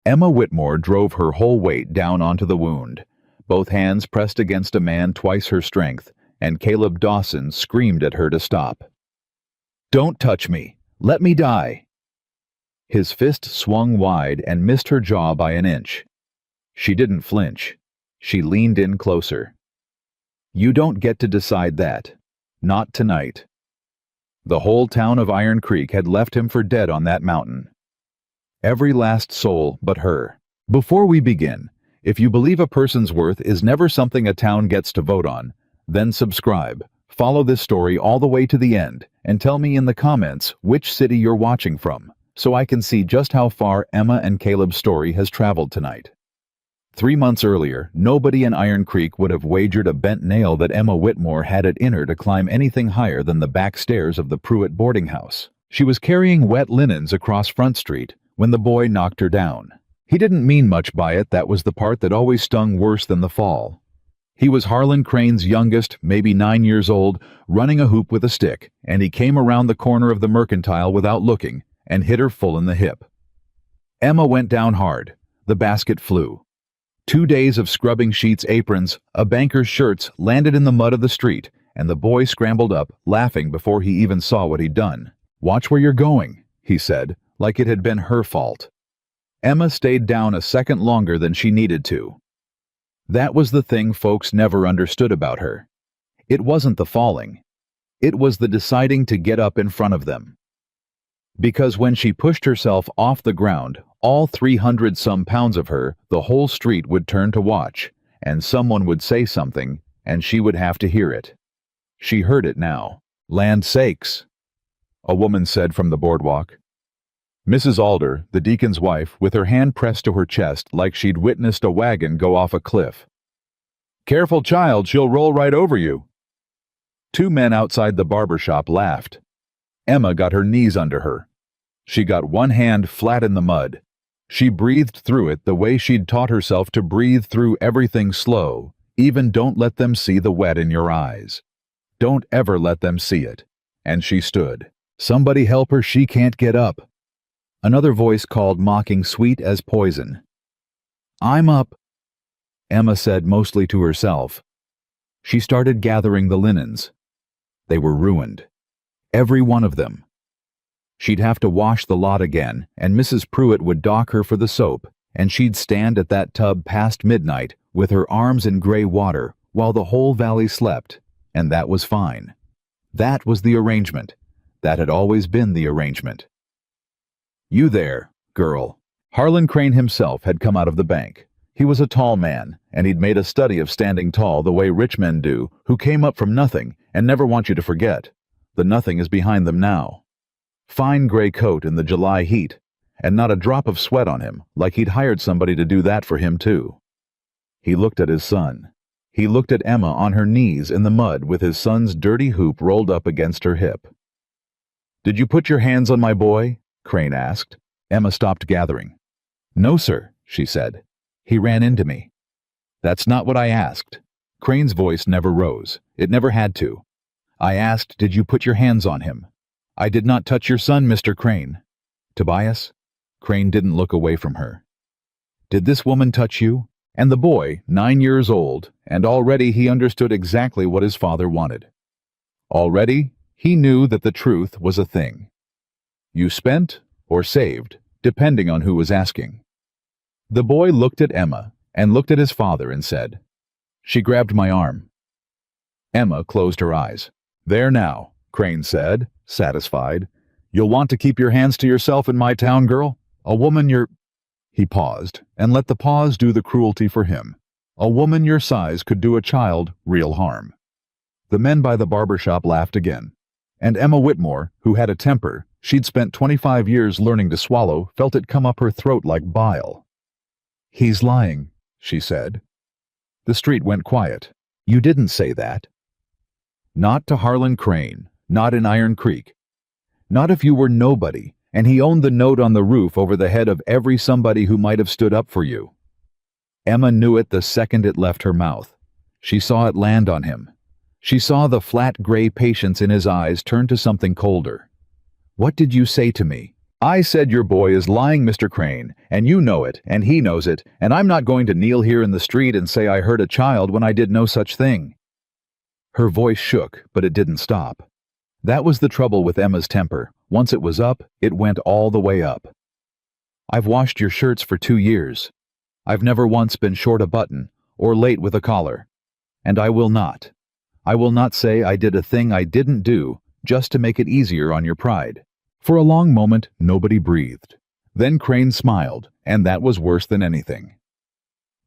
Emma Whitmore drove her whole weight down onto the wound. Both hands pressed against a man twice her strength, and Caleb Dawson screamed at her to stop. "Don't touch me! Let me die!" His fist swung wide and missed her jaw by an inch. She didn't flinch. She leaned in closer. "You don't get to decide that. Not tonight." The whole town of Iron Creek had left him for dead on that mountain. Every last soul but her. Before we begin, if you believe a person's worth is never something a town gets to vote on, then subscribe, follow this story all the way to the end, and tell me in the comments which city you're watching from, so I can see just how far Emma and Caleb's story has traveled tonight. 3 months earlier, nobody in Iron Creek would have wagered a bent nail that Emma Whitmore had it in her to climb anything higher than the back stairs of the Pruitt boarding house. She was carrying wet linens across Front Street when the boy knocked her down. He didn't mean much by it. That was the part that always stung worse than the fall. He was Harlan Crane's youngest, maybe 9 years old, running a hoop with a stick, and he came around the corner of the Mercantile without looking and hit her full in the hip. Emma went down hard. The basket flew. 2 days of scrubbing sheets, aprons, a banker's shirts landed in the mud of the street, and the boy scrambled up, laughing before he even saw what he'd done. "Watch where you're going," he said, like it had been her fault. Emma stayed down a second longer than she needed to. That was the thing folks never understood about her. It wasn't the falling. It was the deciding to get up in front of them. Because when she pushed herself off the ground, all 300-some pounds of her, the whole street would turn to watch, and someone would say something, and she would have to hear it. She heard it now. "Land sakes," a woman said from the boardwalk. Mrs. Alder, the deacon's wife, with her hand pressed to her chest like she'd witnessed a wagon go off a cliff. "Careful, child, she'll roll right over you." 2 men outside the barber shop laughed. Emma got her knees under her. She got one hand flat in the mud. She breathed through it the way she'd taught herself to breathe through everything slow. Even don't let them see the wet in your eyes. Don't ever let them see it. And she stood. "Somebody help her, she can't get up." Another voice called, mocking sweet as poison. "I'm up," Emma said mostly to herself. She started gathering the linens. They were ruined. Every one of them. She'd have to wash the lot again, and Mrs. Pruitt would dock her for the soap, and she'd stand at that tub past midnight with her arms in gray water while the whole valley slept, and that was fine. That was the arrangement. That had always been the arrangement. "You there, girl." Harlan Crane himself had come out of the bank. He was a tall man, and he'd made a study of standing tall the way rich men do, who came up from nothing and never want you to forget. The nothing is behind them now. Fine gray coat in the July heat, and not a drop of sweat on him, like he'd hired somebody to do that for him too. He looked at his son. He looked at Emma on her knees in the mud with his son's dirty hoop rolled up against her hip. "Did you put your hands on my boy?" Crane asked. Emma stopped gathering. "No, sir," she said. "He ran into me." "That's not what I asked." Crane's voice never rose. It never had to. "I asked, did you put your hands on him?" "I did not touch your son, Mr. Crane." "Tobias?" Crane didn't look away from her. "Did this woman touch you?" And the boy, 9 years old, and already he understood exactly what his father wanted. Already, he knew that the truth was a thing. You spent or saved, depending on who was asking. The boy looked at Emma and looked at his father and said, "She grabbed my arm." Emma closed her eyes. "There now," Crane said, satisfied. "You'll want to keep your hands to yourself in my town, girl? A woman your—" He paused, and let the pause do the cruelty for him. "A woman your size could do a child real harm." The men by the barber shop laughed again. And Emma Whitmore, who had a temper she'd spent 25 years learning to swallow, felt it come up her throat like bile. "He's lying," she said. The street went quiet. "You didn't say that." Not to Harlan Crane, not in Iron Creek. Not if you were nobody, and he owned the note on the roof over the head of every somebody who might have stood up for you. Emma knew it the second it left her mouth. She saw it land on him. She saw the flat gray patience in his eyes turn to something colder. "What did you say to me?" I said your boy is lying, Mr. Crane, and you know it, and he knows it, and I'm not going to kneel here in the street and say I hurt a child when I did no such thing." Her voice shook, but it didn't stop. That was the trouble with Emma's temper. Once it was up, it went all the way up. "I've washed your shirts for 2 years. I've never once been short a button, or late with a collar. And I will not. I will not say I did a thing I didn't do, just to make it easier on your pride." For a long moment, nobody breathed. Then Crane smiled, and that was worse than anything.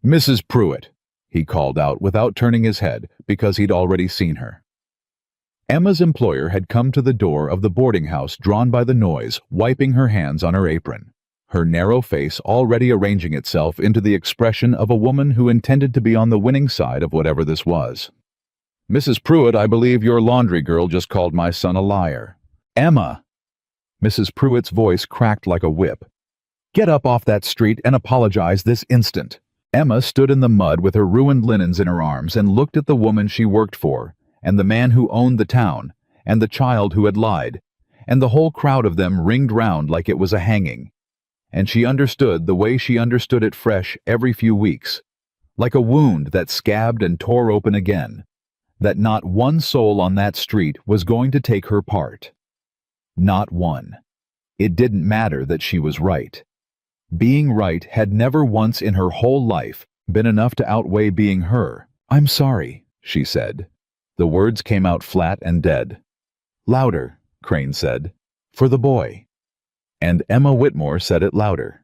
"Mrs. Pruitt," he called out without turning his head, because he'd already seen her. Emma's employer had come to the door of the boarding house, drawn by the noise, wiping her hands on her apron, her narrow face already arranging itself into the expression of a woman who intended to be on the winning side of whatever this was. "Mrs. Pruitt, I believe your laundry girl just called my son a liar." "Emma!" Mrs. Pruitt's voice cracked like a whip. "Get up off that street and apologize this instant." Emma stood in the mud with her ruined linens in her arms and looked at the woman she worked for, and the man who owned the town, and the child who had lied, and the whole crowd of them ringed round like it was a hanging. And she understood the way she understood it fresh every few weeks, like a wound that scabbed and tore open again, that not one soul on that street was going to take her part. Not one. It didn't matter that she was right. Being right had never once in her whole life been enough to outweigh being her. "I'm sorry," she said. The words came out flat and dead. "Louder," Crane said. "For the boy." And Emma Whitmore said it louder.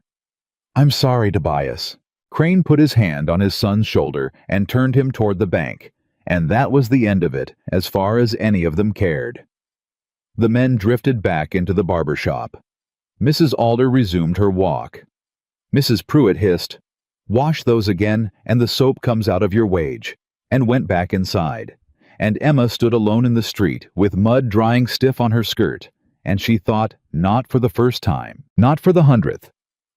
"I'm sorry, Tobias." Crane put his hand on his son's shoulder and turned him toward the bank, and that was the end of it, as far as any of them cared. The men drifted back into the barber shop. Mrs. Alder resumed her walk. Mrs. Pruitt hissed, "Wash those again, and the soap comes out of your wage," and went back inside. And Emma stood alone in the street, with mud drying stiff on her skirt, and she thought, not for the first time, not for the 100th,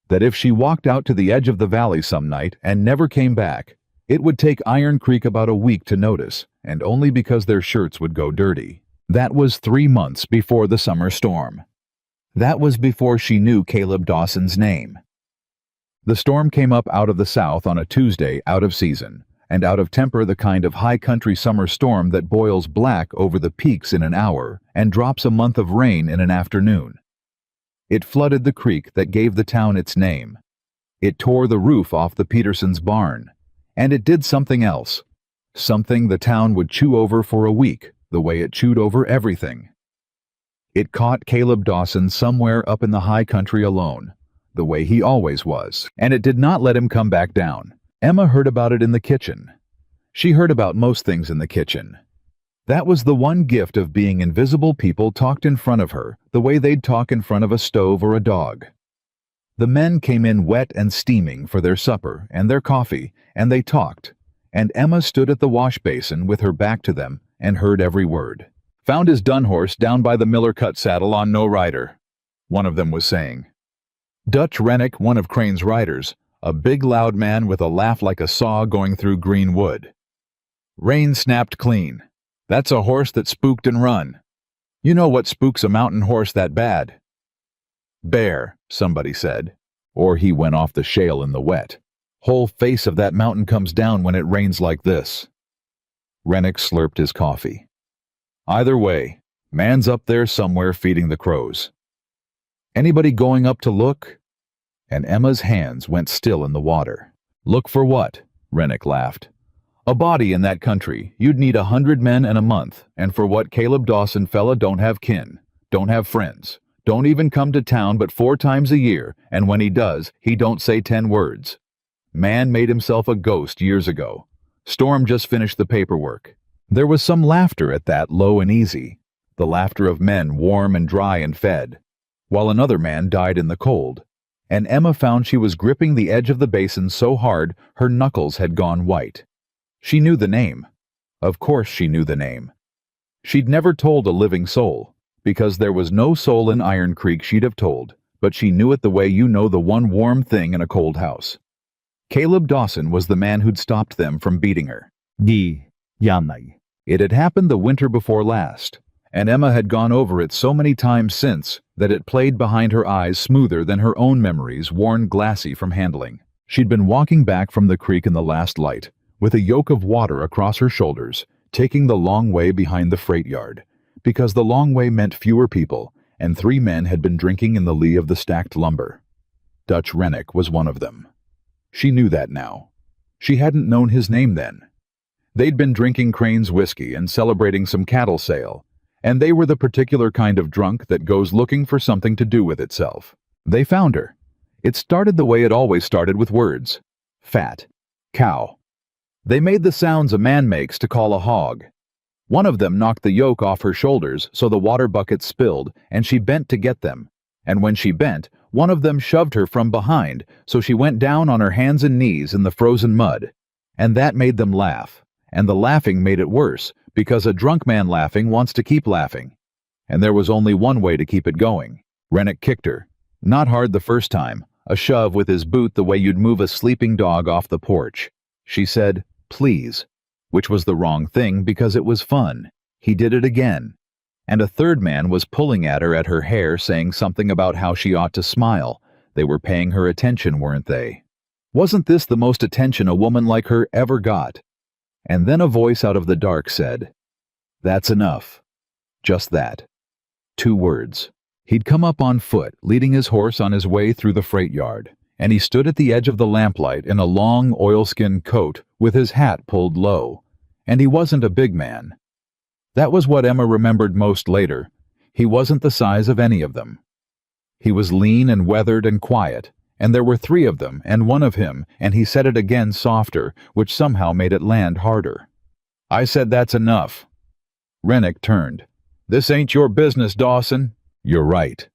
that if she walked out to the edge of the valley some night and never came back, it would take Iron Creek about a week to notice, and only because their shirts would go dirty. That was 3 months before the summer storm. That was before she knew Caleb Dawson's name. The storm came up out of the south on a Tuesday, out of season, and out of temper, the kind of high-country summer storm that boils black over the peaks in an hour and drops a month of rain in an afternoon. It flooded the creek that gave the town its name. It tore the roof off the Petersons' barn. And it did something else, something the town would chew over for a week, the way it chewed over everything. It caught Caleb Dawson somewhere up in the high country alone, the way he always was, and it did not let him come back down. Emma heard about it in the kitchen. She heard about most things in the kitchen. That was the one gift of being invisible. People talked in front of her, the way they'd talk in front of a stove or a dog. The men came in wet and steaming for their supper and their coffee, and they talked, and Emma stood at the wash basin with her back to them and heard every word. "Found his dun horse down by the Miller Cut saddle on no rider," one of them was saying. Dutch Rennick, one of Crane's riders, a big loud man with a laugh like a saw going through green wood. "Rain snapped clean. That's a horse that spooked and run. You know what spooks a mountain horse that bad?" "Bear," somebody said, "or he went off the shale in the wet. Whole face of that mountain comes down when it rains like this." Rennick slurped his coffee. "Either way, man's up there somewhere feeding the crows. Anybody going up to look?" And Emma's hands went still in the water. "Look for what?" Rennick laughed. "A body in that country, you'd need 100 men and a month, and for what Caleb Dawson fella don't have kin, don't have friends, don't even come to town but 4 times a year, and when he does, he don't say 10 words. Man made himself a ghost years ago. Storm just finished the paperwork." There was some laughter at that, low and easy, the laughter of men warm and dry and fed, while another man died in the cold, and Emma found she was gripping the edge of the basin so hard her knuckles had gone white. She knew the name. Of course she knew the name. She'd never told a living soul, because there was no soul in Iron Creek she'd have told, but she knew it the way you know the one warm thing in a cold house. Caleb Dawson was the man who'd stopped them from beating her. It had happened the winter before last, and Emma had gone over it so many times since that it played behind her eyes smoother than her own memories, worn glassy from handling. She'd been walking back from the creek in the last light, with a yoke of water across her shoulders, taking the long way behind the freight yard, because the long way meant fewer people, and 3 men had been drinking in the lee of the stacked lumber. Dutch Rennick was one of them. She knew that now. She hadn't known his name then. They'd been drinking Crane's whiskey and celebrating some cattle sale, and they were the particular kind of drunk that goes looking for something to do with itself. They found her. It started the way it always started, with words. Fat. Cow. They made the sounds a man makes to call a hog. One of them knocked the yoke off her shoulders so the water bucket spilled, and she bent to get them. And when she bent, one of them shoved her from behind, so she went down on her hands and knees in the frozen mud. And that made them laugh. And the laughing made it worse, because a drunk man laughing wants to keep laughing. And there was only one way to keep it going. Rennick kicked her. Not hard the first time, a shove with his boot the way you'd move a sleeping dog off the porch. She said, "Please," which was the wrong thing because it was fun. He did it again. And a third man was pulling at her hair, saying something about how she ought to smile. They were paying her attention, weren't they? Wasn't this the most attention a woman like her ever got? And then a voice out of the dark said, "That's enough." Just that. 2 words. He'd come up on foot, leading his horse on his way through the freight yard, and he stood at the edge of the lamplight in a long oilskin coat with his hat pulled low. And he wasn't a big man. That was what Emma remembered most later. He wasn't the size of any of them. He was lean and weathered and quiet, and there were 3 of them and 1 of him, and he said it again softer, which somehow made it land harder. "I said that's enough." Rennick turned. "This ain't your business, Dawson." "You're right."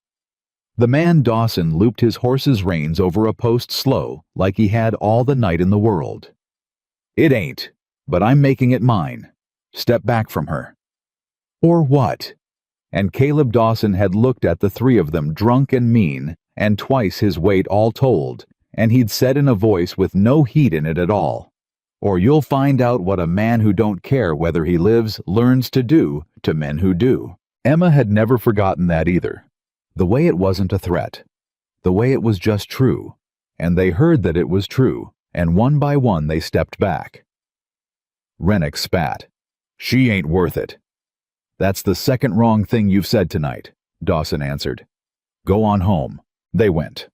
The man Dawson looped his horse's reins over a post slow, like he had all the night in the world. "It ain't, but I'm making it mine. Step back from her." "Or what?" And Caleb Dawson had looked at the 3 of them, drunk and mean, and twice his weight all told, and he'd said in a voice with no heat in it at all, "Or you'll find out what a man who don't care whether he lives learns to do to men who do." Emma had never forgotten that either. The way it wasn't a threat. The way it was just true. And they heard that it was true, and one by one they stepped back. Rennick spat. "She ain't worth it." "That's the second wrong thing you've said tonight," Dawson answered. "Go on home." They went.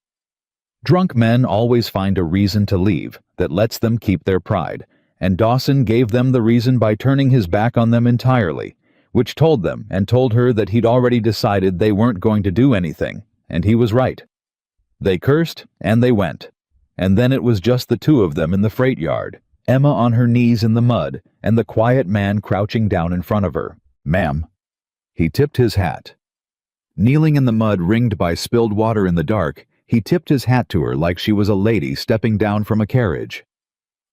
Drunk men always find a reason to leave that lets them keep their pride, and Dawson gave them the reason by turning his back on them entirely, which told them and told her that he'd already decided they weren't going to do anything, and he was right. They cursed, and they went. And then it was just the 2 of them in the freight yard, Emma on her knees in the mud, and the quiet man crouching down in front of her. "Ma'am." He tipped his hat. Kneeling in the mud ringed by spilled water in the dark, he tipped his hat to her like she was a lady stepping down from a carriage.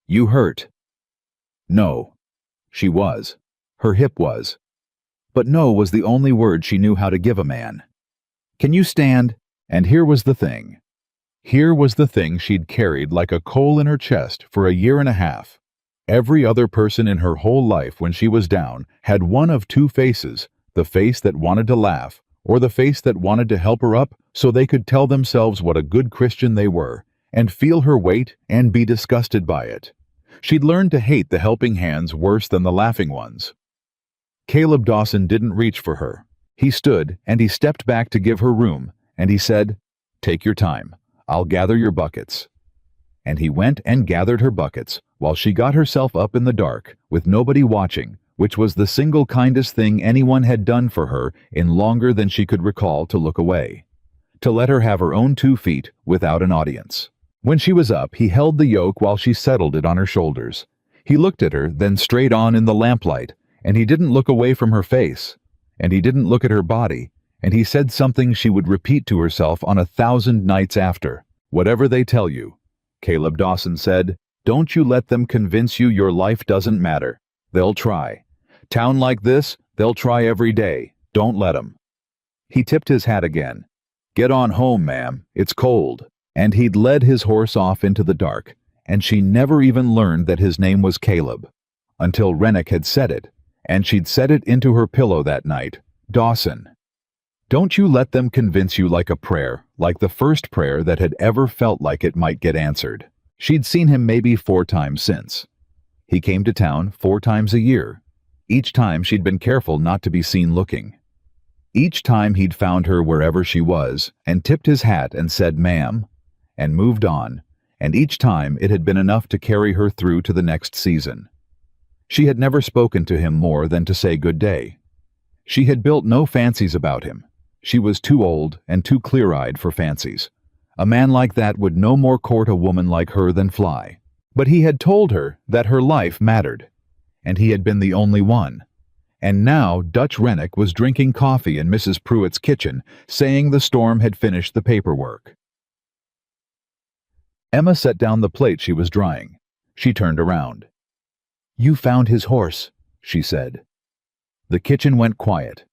"You hurt?" "No." She was. Her hip was. But no was the only word she knew how to give a man. "Can you stand?" And here was the thing. Here was the thing she'd carried like a coal in her chest for a year and a half. Every other person in her whole life when she was down had one of 2 faces, the face that wanted to laugh, or the face that wanted to help her up so they could tell themselves what a good Christian they were, and feel her weight and be disgusted by it. She'd learned to hate the helping hands worse than the laughing ones. Caleb Dawson didn't reach for her. He stood, and he stepped back to give her room, and he said, "Take your time. I'll gather your buckets." And he went and gathered her buckets, while she got herself up in the dark, with nobody watching, which was the single kindest thing anyone had done for her in longer than she could recall to look away. To let her have her own 2 feet without an audience. When she was up, he held the yoke while she settled it on her shoulders. He looked at her, then straight on in the lamplight, and he didn't look away from her face, and he didn't look at her body, and he said something she would repeat to herself on 1,000 nights after. "Whatever they tell you," Caleb Dawson said, "don't you let them convince you your life doesn't matter. They'll try. Town like this, they'll try every day. Don't let 'em." He tipped his hat again. "Get on home, ma'am. It's cold." And he'd led his horse off into the dark, and she never even learned that his name was Caleb, until Rennick had said it, and she'd said it into her pillow that night, Dawson. Don't you let them convince you like a prayer, like the first prayer that had ever felt like it might get answered. She'd seen him maybe 4 times since. He came to town 4 times a year. Each time she'd been careful not to be seen looking. Each time he'd found her wherever she was, and tipped his hat and said, "Ma'am," and moved on, and each time it had been enough to carry her through to the next season. She had never spoken to him more than to say good day. She had built no fancies about him. She was too old and too clear-eyed for fancies. A man like that would no more court a woman like her than fly. But he had told her that her life mattered, and he had been the only one. And now Dutch Rennick was drinking coffee in Mrs. Pruitt's kitchen, saying the storm had finished the paperwork. Emma set down the plate she was drying. She turned around. "You found his horse," she said. The kitchen went quiet.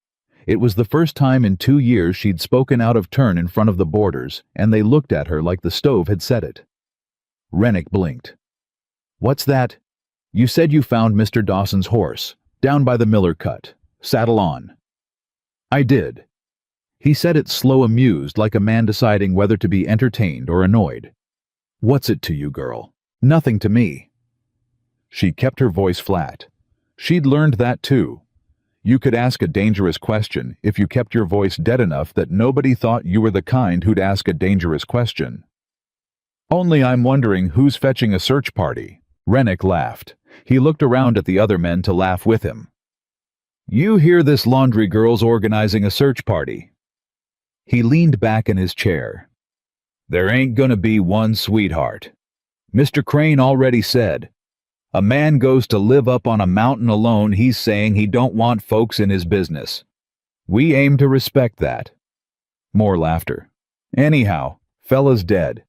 It was the first time in 2 years she'd spoken out of turn in front of the boarders, and they looked at her like the stove had said it. Rennick blinked. "What's that?" "You said you found Mr. Dawson's horse, down by the Miller cut. Saddle on." "I did." He said it slow, amused, like a man deciding whether to be entertained or annoyed. "What's it to you, girl?" "Nothing to me." She kept her voice flat. She'd learned that too. You could ask a dangerous question if you kept your voice dead enough that nobody thought you were the kind who'd ask a dangerous question. "Only I'm wondering who's fetching a search party." Rennick laughed. He looked around at the other men to laugh with him. "You hear this laundry girl's organizing a search party." He leaned back in his chair. "There ain't gonna be one, sweetheart. Mr. Crane already said, a man goes to live up on a mountain alone, he's saying he don't want folks in his business. We aim to respect that." More laughter. "Anyhow, fella's dead.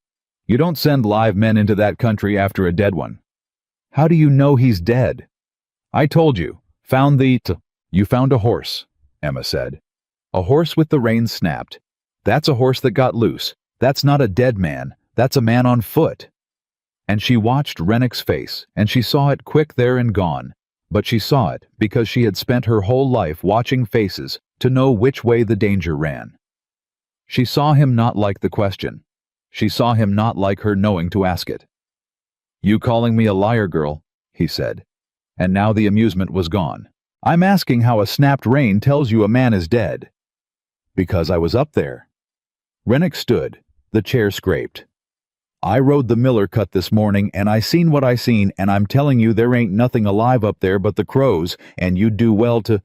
You don't send live men into that country after a dead one." "How do you know he's dead?" "I told you. Found the You found a horse," Emma said. "A horse with the reins snapped. That's a horse that got loose. That's not a dead man. That's a man on foot." And she watched Rennick's face, and she saw it quick there and gone, but she saw it because she had spent her whole life watching faces to know which way the danger ran. She saw him not like the question. She saw him not like her knowing to ask it. "You calling me a liar, girl?" he said. And now the amusement was gone. "I'm asking how a snapped rein tells you a man is dead." "Because I was up there." Rennick stood. The chair scraped. "I rode the Miller cut this morning, and I seen what I seen, and I'm telling you there ain't nothing alive up there but the crows, and you'd do well to—"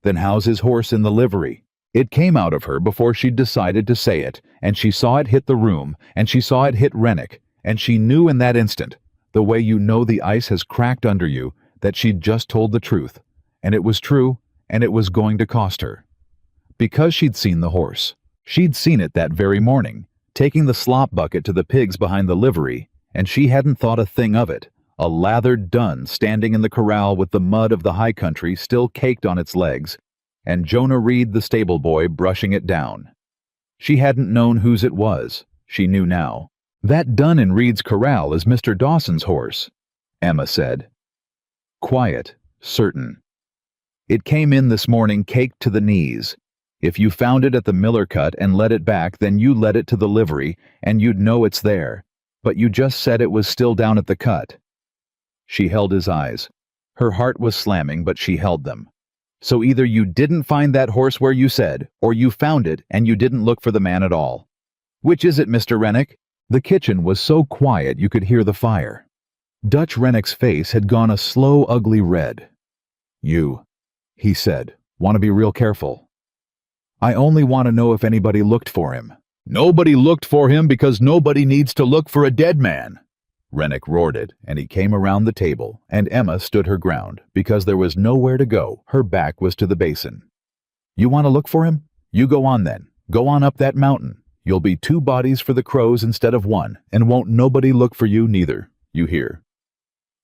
"Then how's his horse in the livery?" It came out of her before she'd decided to say it, and she saw it hit the room, and she saw it hit Rennick, and she knew in that instant, the way you know the ice has cracked under you, that she'd just told the truth, and it was true, and it was going to cost her. Because she'd seen the horse. She'd seen it that very morning, taking the slop bucket to the pigs behind the livery, and she hadn't thought a thing of it, a lathered dun standing in the corral with the mud of the high country still caked on its legs, and Jonah Reed the stable boy brushing it down. She hadn't known whose it was. She knew now. "That dun in Reed's corral is Mr. Dawson's horse," Emma said. Quiet, certain. "It came in this morning caked to the knees. If you found it at the Miller cut and led it back, then you led it to the livery, and you'd know it's there. But you just said it was still down at the cut." She held his eyes. Her heart was slamming, but she held them. "So either you didn't find that horse where you said, or you found it and you didn't look for the man at all. Which is it, Mr. Rennick?" The kitchen was so quiet you could hear the fire. Dutch Rennick's face had gone a slow, ugly red. "You," he said, "want to be real careful. I only want to know if anybody looked for him." "Nobody looked for him because nobody needs to look for a dead man." Rennick roared it, and he came around the table, and Emma stood her ground, because there was nowhere to go. Her back was to the basin. "You want to look for him? You go on then. Go on up that mountain. You'll be 2 bodies for the crows instead of 1, and won't nobody look for you neither, you hear?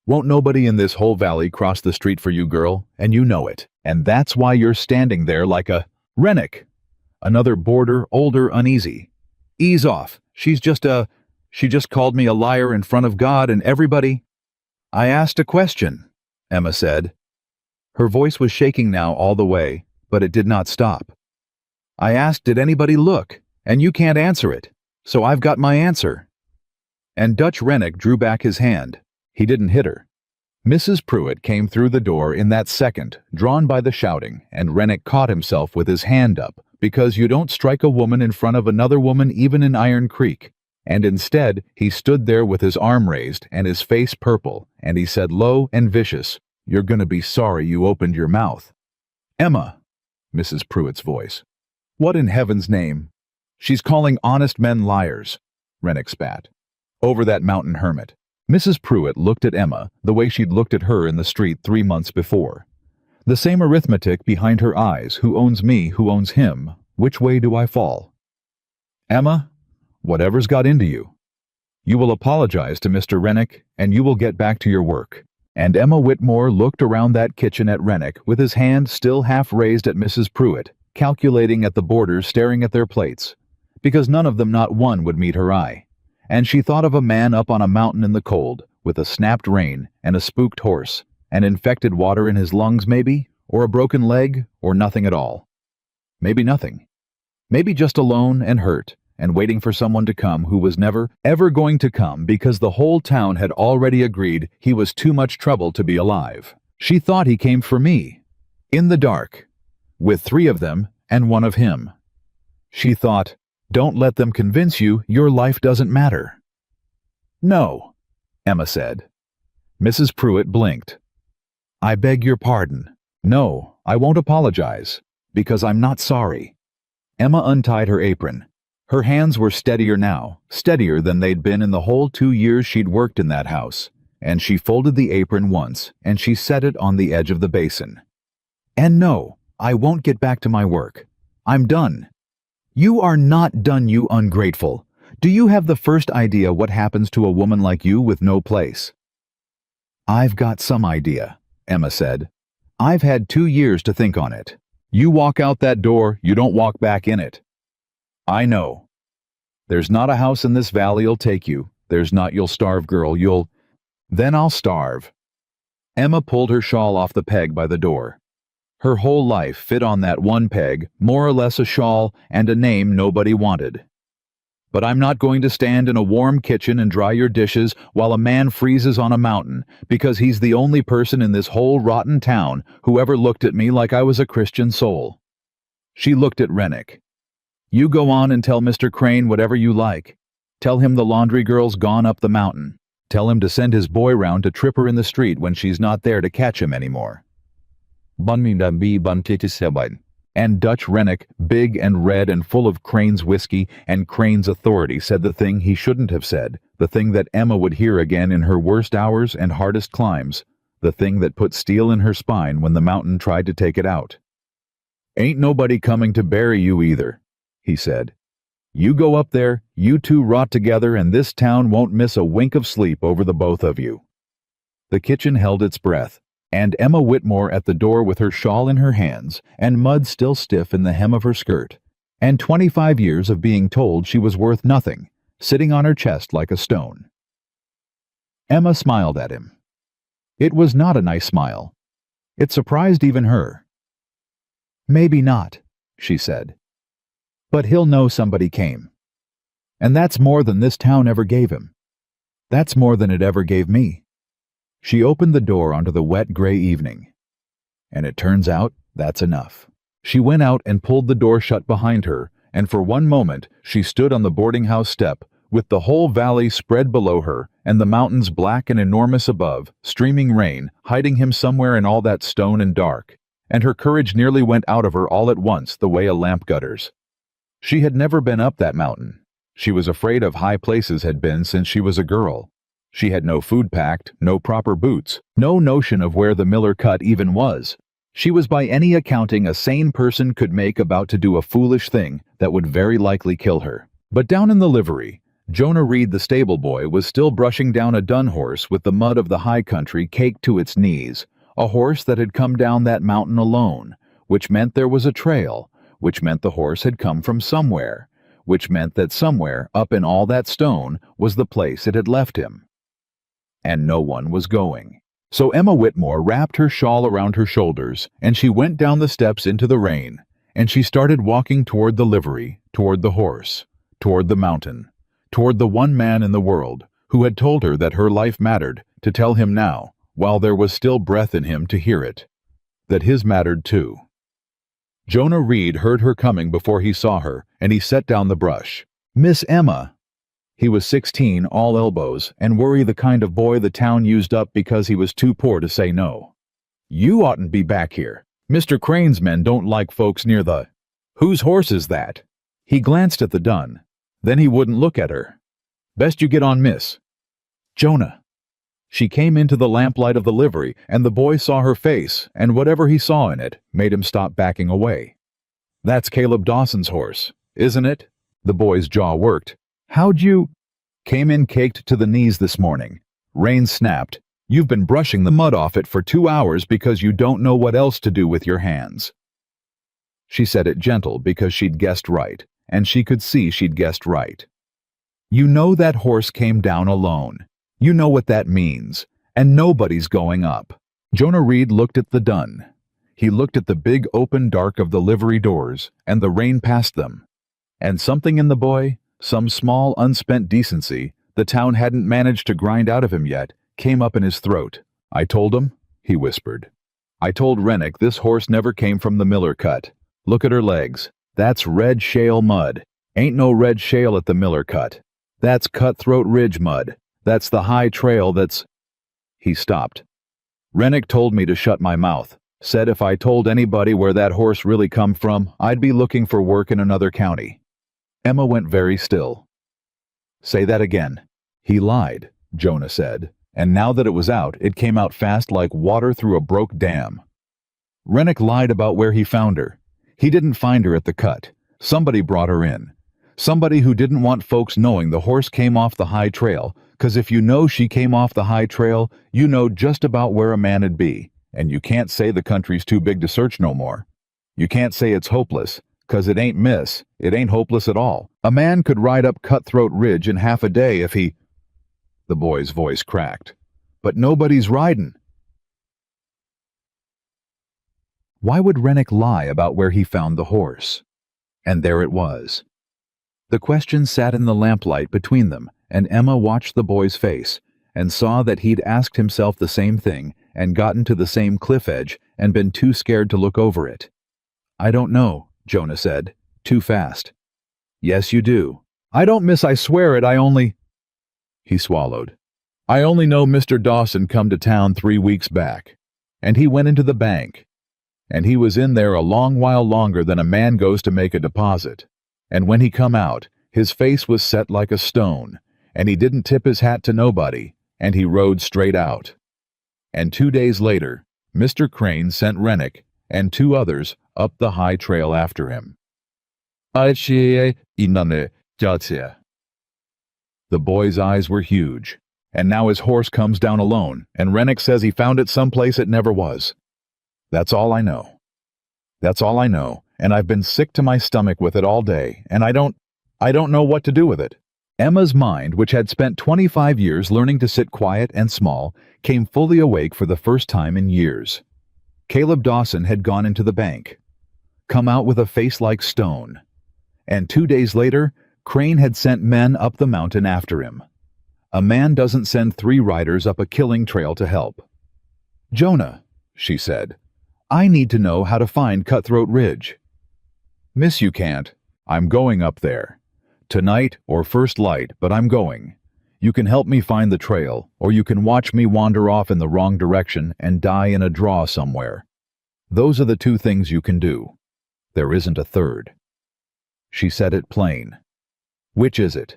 Won't nobody in this whole valley cross the street for you, girl, and you know it, and that's why you're standing there like a—" "Rennick!" Another boarder, older, uneasy. "Ease off. She just called me a liar in front of God and everybody." "I asked a question," Emma said. Her voice was shaking now all the way, but it did not stop. I asked, did anybody look? And you can't answer it. So I've got my answer. And Dutch Rennick drew back his hand. He didn't hit her. Mrs. Pruitt came through the door in that second, drawn by the shouting, and Rennick caught himself with his hand up, because you don't strike a woman in front of another woman even in Iron Creek. And instead, he stood there with his arm raised and his face purple, and he said low and vicious, "You're gonna be sorry you opened your mouth." "Emma," Mrs. Pruitt's voice. "What in heaven's name?" "She's calling honest men liars," Rennick spat. "Over that mountain hermit." Mrs. Pruitt looked at Emma the way she'd looked at her in the street 3 months before. The same arithmetic behind her eyes, who owns me, who owns him, which way do I fall? "Emma, whatever's got into you. You will apologize to Mr. Rennick, and you will get back to your work." And Emma Whitmore looked around that kitchen at Rennick with his hand still half raised at Mrs. Pruitt, calculating at the boarders staring at their plates, because none of them, not one, would meet her eye. And she thought of a man up on a mountain in the cold, with a snapped rein and a spooked horse, and infected water in his lungs maybe, or a broken leg, or nothing at all. Maybe nothing. Maybe just alone and hurt, and waiting for someone to come who was never, ever going to come because the whole town had already agreed he was too much trouble to be alive. She thought he came for me. In the dark. With 3 of them and 1 of him. She thought, don't let them convince you your life doesn't matter. "No," Emma said. Mrs. Pruitt blinked. "I beg your pardon. No, I won't apologize, because I'm not sorry." Emma untied her apron. Her hands were steadier now, steadier than they'd been in the whole 2 years she'd worked in that house, and she folded the apron once, and she set it on the edge of the basin. "And no, I won't get back to my work. I'm done." "You are not done, you ungrateful. Do you have the first idea what happens to a woman like you with no place?" "I've got some idea," Emma said. "I've had 2 years to think on it. You walk out that door, you don't walk back in it." "I know. There's not a house in this valley'll take you. There's not you'll starve, girl, you'll—" "Then I'll starve." Emma pulled her shawl off the peg by the door. Her whole life fit on that one peg, more or less a shawl and a name nobody wanted. "But I'm not going to stand in a warm kitchen and dry your dishes while a man freezes on a mountain, because he's the only person in this whole rotten town who ever looked at me like I was a Christian soul." She looked at Rennick. "You go on and tell Mr. Crane whatever you like. Tell him the laundry girl's gone up the mountain. Tell him to send his boy round to trip her in the street when she's not there to catch him anymore." And Dutch Rennick, big and red and full of Crane's whiskey and Crane's authority, said the thing he shouldn't have said, the thing that Emma would hear again in her worst hours and hardest climbs, the thing that put steel in her spine when the mountain tried to take it out. "Ain't nobody coming to bury you either," he said. "You go up there, you 2 rot together, and this town won't miss a wink of sleep over the both of you." The kitchen held its breath, and Emma Whitmore at the door with her shawl in her hands, and mud still stiff in the hem of her skirt, and 25 years of being told she was worth nothing, sitting on her chest like a stone. Emma smiled at him. It was not a nice smile. It surprised even her. "Maybe not," she said. "But he'll know somebody came. And that's more than this town ever gave him. That's more than it ever gave me." She opened the door onto the wet gray evening. "And it turns out that's enough." She went out and pulled the door shut behind her, and for one moment she stood on the boarding house step, with the whole valley spread below her, and the mountains black and enormous above, streaming rain, hiding him somewhere in all that stone and dark, and her courage nearly went out of her all at once the way a lamp gutters. She had never been up that mountain. She was afraid of high places had been since she was a girl. She had no food packed, no proper boots, no notion of where the Miller Cut even was. She was by any accounting a sane person could make about to do a foolish thing that would very likely kill her. But down in the livery, Jonah Reed the stable boy was still brushing down a dun horse with the mud of the high country caked to its knees, a horse that had come down that mountain alone, which meant there was a trail, which meant the horse had come from somewhere, which meant that somewhere up in all that stone was the place it had left him. And no one was going. So Emma Whitmore wrapped her shawl around her shoulders, and she went down the steps into the rain, and she started walking toward the livery, toward the horse, toward the mountain, toward the one man in the world who had told her that her life mattered, to tell him now, while there was still breath in him to hear it, that his mattered too. Jonah Reed heard her coming before he saw her, and he set down the brush. "Miss Emma." He was 16, all elbows, and worry the kind of boy the town used up because he was too poor to say no. "You oughtn't be back here. Mr. Crane's men don't like folks near the— Whose horse is that?" He glanced at the dun. Then he wouldn't look at her. "Best you get on, miss." "Jonah." She came into the lamplight of the livery, and the boy saw her face, and whatever he saw in it made him stop backing away. "That's Caleb Dawson's horse, isn't it?" The boy's jaw worked. "How'd you—" "Came in caked to the knees this morning." Rain snapped. "You've been brushing the mud off it for 2 hours because you don't know what else to do with your hands." She said it gentle because she'd guessed right, and she could see she'd guessed right. "You know that horse came down alone. You know what that means, and nobody's going up." Jonah Reed looked at the dun. He looked at the big open dark of the livery doors, and the rain past them. And something in the boy, some small unspent decency the town hadn't managed to grind out of him yet, came up in his throat. "I told him," he whispered. "I told Rennick this horse never came from the Miller Cut. Look at her legs. That's red shale mud. Ain't no red shale at the Miller Cut. That's Cutthroat Ridge mud. That's the high trail that's—" He stopped. "Rennick told me to shut my mouth. Said if I told anybody where that horse really come from, I'd be looking for work in another county." Emma went very still. "Say that again." "He lied," Jonah said, and now that it was out, it came out fast like water through a broke dam. "Rennick lied about where he found her. He didn't find her at the cut. Somebody brought her in. Somebody who didn't want folks knowing the horse came off the high trail, 'cause if you know she came off the high trail, you know just about where a man'd be, and you can't say the country's too big to search no more. You can't say it's hopeless, 'cause it ain't, miss, it ain't hopeless at all. A man could ride up Cutthroat Ridge in half a day if he—" The boy's voice cracked. "But nobody's ridin'." Why would Rennick lie about where he found the horse? And there it was. The question sat in the lamplight between them, and Emma watched the boy's face, and saw that he'd asked himself the same thing, and gotten to the same cliff edge, and been too scared to look over it. "I don't know," Jonah said, too fast. "Yes, you do." "I don't, miss, I swear it, I only—" He swallowed. "I only know Mr. Dawson come to town 3 weeks back, and he went into the bank, and he was in there a long while longer than a man goes to make a deposit. And when he come out, his face was set like a stone, and he didn't tip his hat to nobody, and he rode straight out. And 2 days later, Mr. Crane sent Rennick and 2 others up the high trail after him." The boy's eyes were huge. "And now his horse comes down alone, and Rennick says he found it someplace it never was. That's all I know. That's all I know, and I've been sick to my stomach with it all day, and I don't know what to do with it." Emma's mind, which had spent 25 years learning to sit quiet and small, came fully awake for the first time in years. Caleb Dawson had gone into the bank, come out with a face like stone, and 2 days later, Crane had sent men up the mountain after him. A man doesn't send 3 riders up a killing trail to help. "Jonah," she said, "I need to know how to find Cutthroat Ridge." "Miss, you can't. I'm going up there. Tonight or first light, but I'm going. You can help me find the trail, or you can watch me wander off in the wrong direction and die in a draw somewhere. Those are the 2 things you can do. There isn't a third." She said it plain. "Which is it?"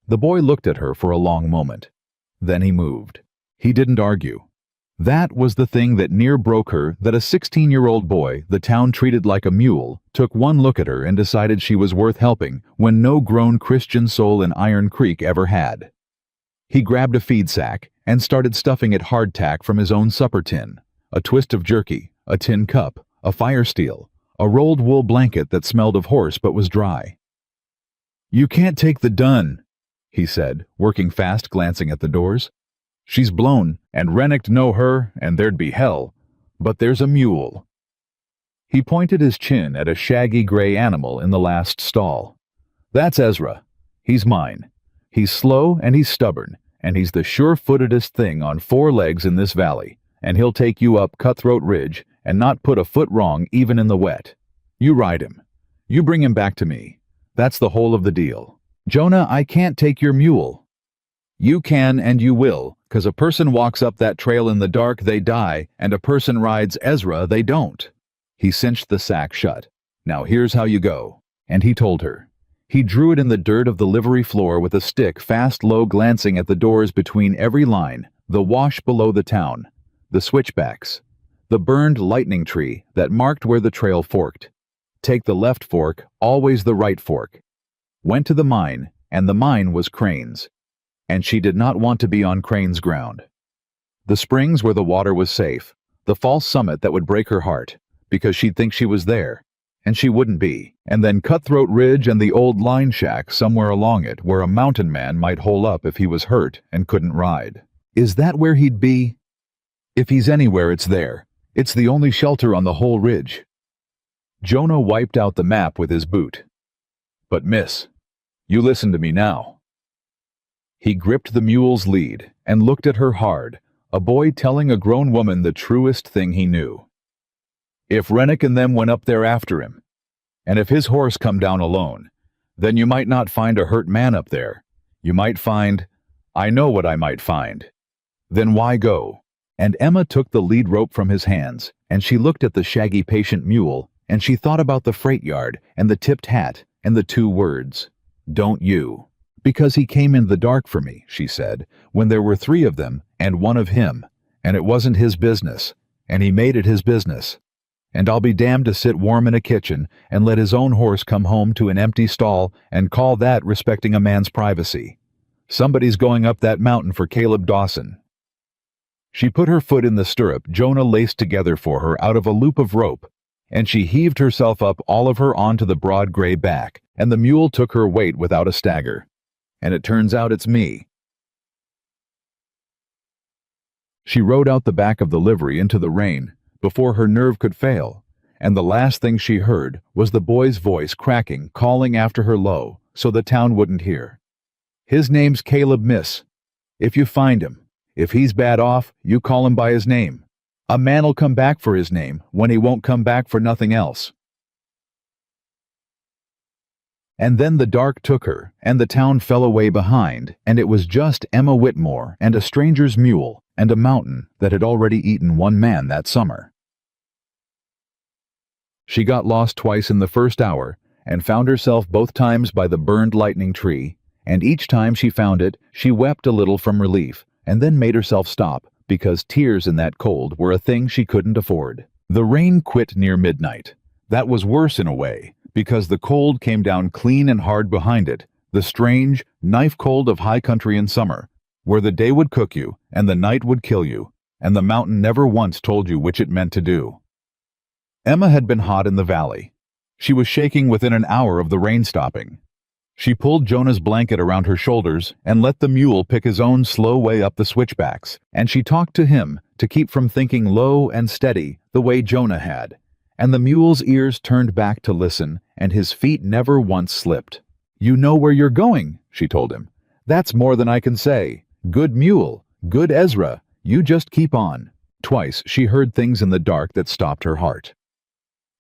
The boy looked at her for a long moment. Then he moved. He didn't argue. That was the thing that near broke her, that a 16-year-old boy the town treated like a mule took one look at her and decided she was worth helping when no grown Christian soul in Iron Creek ever had. He grabbed a feed sack and started stuffing it hardtack from his own supper tin, a twist of jerky, a tin cup, a fire steel, a rolled wool blanket that smelled of horse but was dry. "You can't take the dun," he said, working fast, glancing at the doors. She's blown, and Rennick'd know her, and there'd be hell. But there's a mule." He pointed his chin at a shaggy gray animal in the last stall. "That's Ezra. He's mine. He's slow and he's stubborn, and he's the sure-footedest thing on 4 legs in this valley, and he'll take you up Cutthroat Ridge and not put a foot wrong even in the wet. You ride him. You bring him back to me. That's the whole of the deal. Jonah, I can't take your mule." "You can and you will, 'cause a person walks up that trail in the dark, they die, and a person rides Ezra, they don't." He cinched the sack shut. "Now here's how you go." And he told her. He drew it in the dirt of the livery floor with a stick fast low glancing at the doors between every line, the wash below the town, the switchbacks, the burned lightning tree that marked where the trail forked. Take the left fork, always the right fork. Went to the mine, and the mine was Crane's. And she did not want to be on Crane's ground. The springs where the water was safe, the false summit that would break her heart, because she'd think she was there, and she wouldn't be. And then Cutthroat Ridge and the old line shack somewhere along it where a mountain man might hole up if he was hurt and couldn't ride. Is that where he'd be? If he's anywhere, it's there. It's the only shelter on the whole ridge. Jonah wiped out the map with his boot. "But miss, you listen to me now." He gripped the mule's lead and looked at her hard, a boy telling a grown woman the truest thing he knew. "If Rennick and them went up there after him, and if his horse come down alone, then you might not find a hurt man up there. You might find, I know what I might find. Then why go?" And Emma took the lead rope from his hands, and she looked at the shaggy patient mule, and she thought about the freight yard, and the tipped hat, and the 2 words, "Don't you." "Because he came in the dark for me," she said, "when there were 3 of them, and 1 of him, and it wasn't his business, and he made it his business. And I'll be damned to sit warm in a kitchen and let his own horse come home to an empty stall and call that respecting a man's privacy. Somebody's going up that mountain for Caleb Dawson." She put her foot in the stirrup Jonah laced together for her out of a loop of rope, and she heaved herself up all of her onto the broad gray back, and the mule took her weight without a stagger. "And it turns out it's me." She rode out the back of the livery into the rain before her nerve could fail, and the last thing she heard was the boy's voice cracking, calling after her low, so the town wouldn't hear. "His name's Caleb, miss. If you find him, if he's bad off, you call him by his name. A man'll come back for his name when he won't come back for nothing else." And then the dark took her, and the town fell away behind, and it was just Emma Whitmore and a stranger's mule and a mountain that had already eaten 1 man that summer. She got lost twice in the first hour, and found herself both times by the burned lightning tree, and each time she found it, she wept a little from relief, and then made herself stop, because tears in that cold were a thing she couldn't afford. The rain quit near midnight. That was worse in a way, because the cold came down clean and hard behind it, the strange, knife cold of high country in summer, where the day would cook you, and the night would kill you, and the mountain never once told you which it meant to do. Emma had been hot in the valley. She was shaking within an hour of the rain stopping. She pulled Jonah's blanket around her shoulders and let the mule pick his own slow way up the switchbacks, and she talked to him to keep from thinking low and steady the way Jonah had, and the mule's ears turned back to listen, and his feet never once slipped. "You know where you're going," she told him. "That's more than I can say. Good mule, good Ezra, you just keep on." Twice she heard things in the dark that stopped her heart.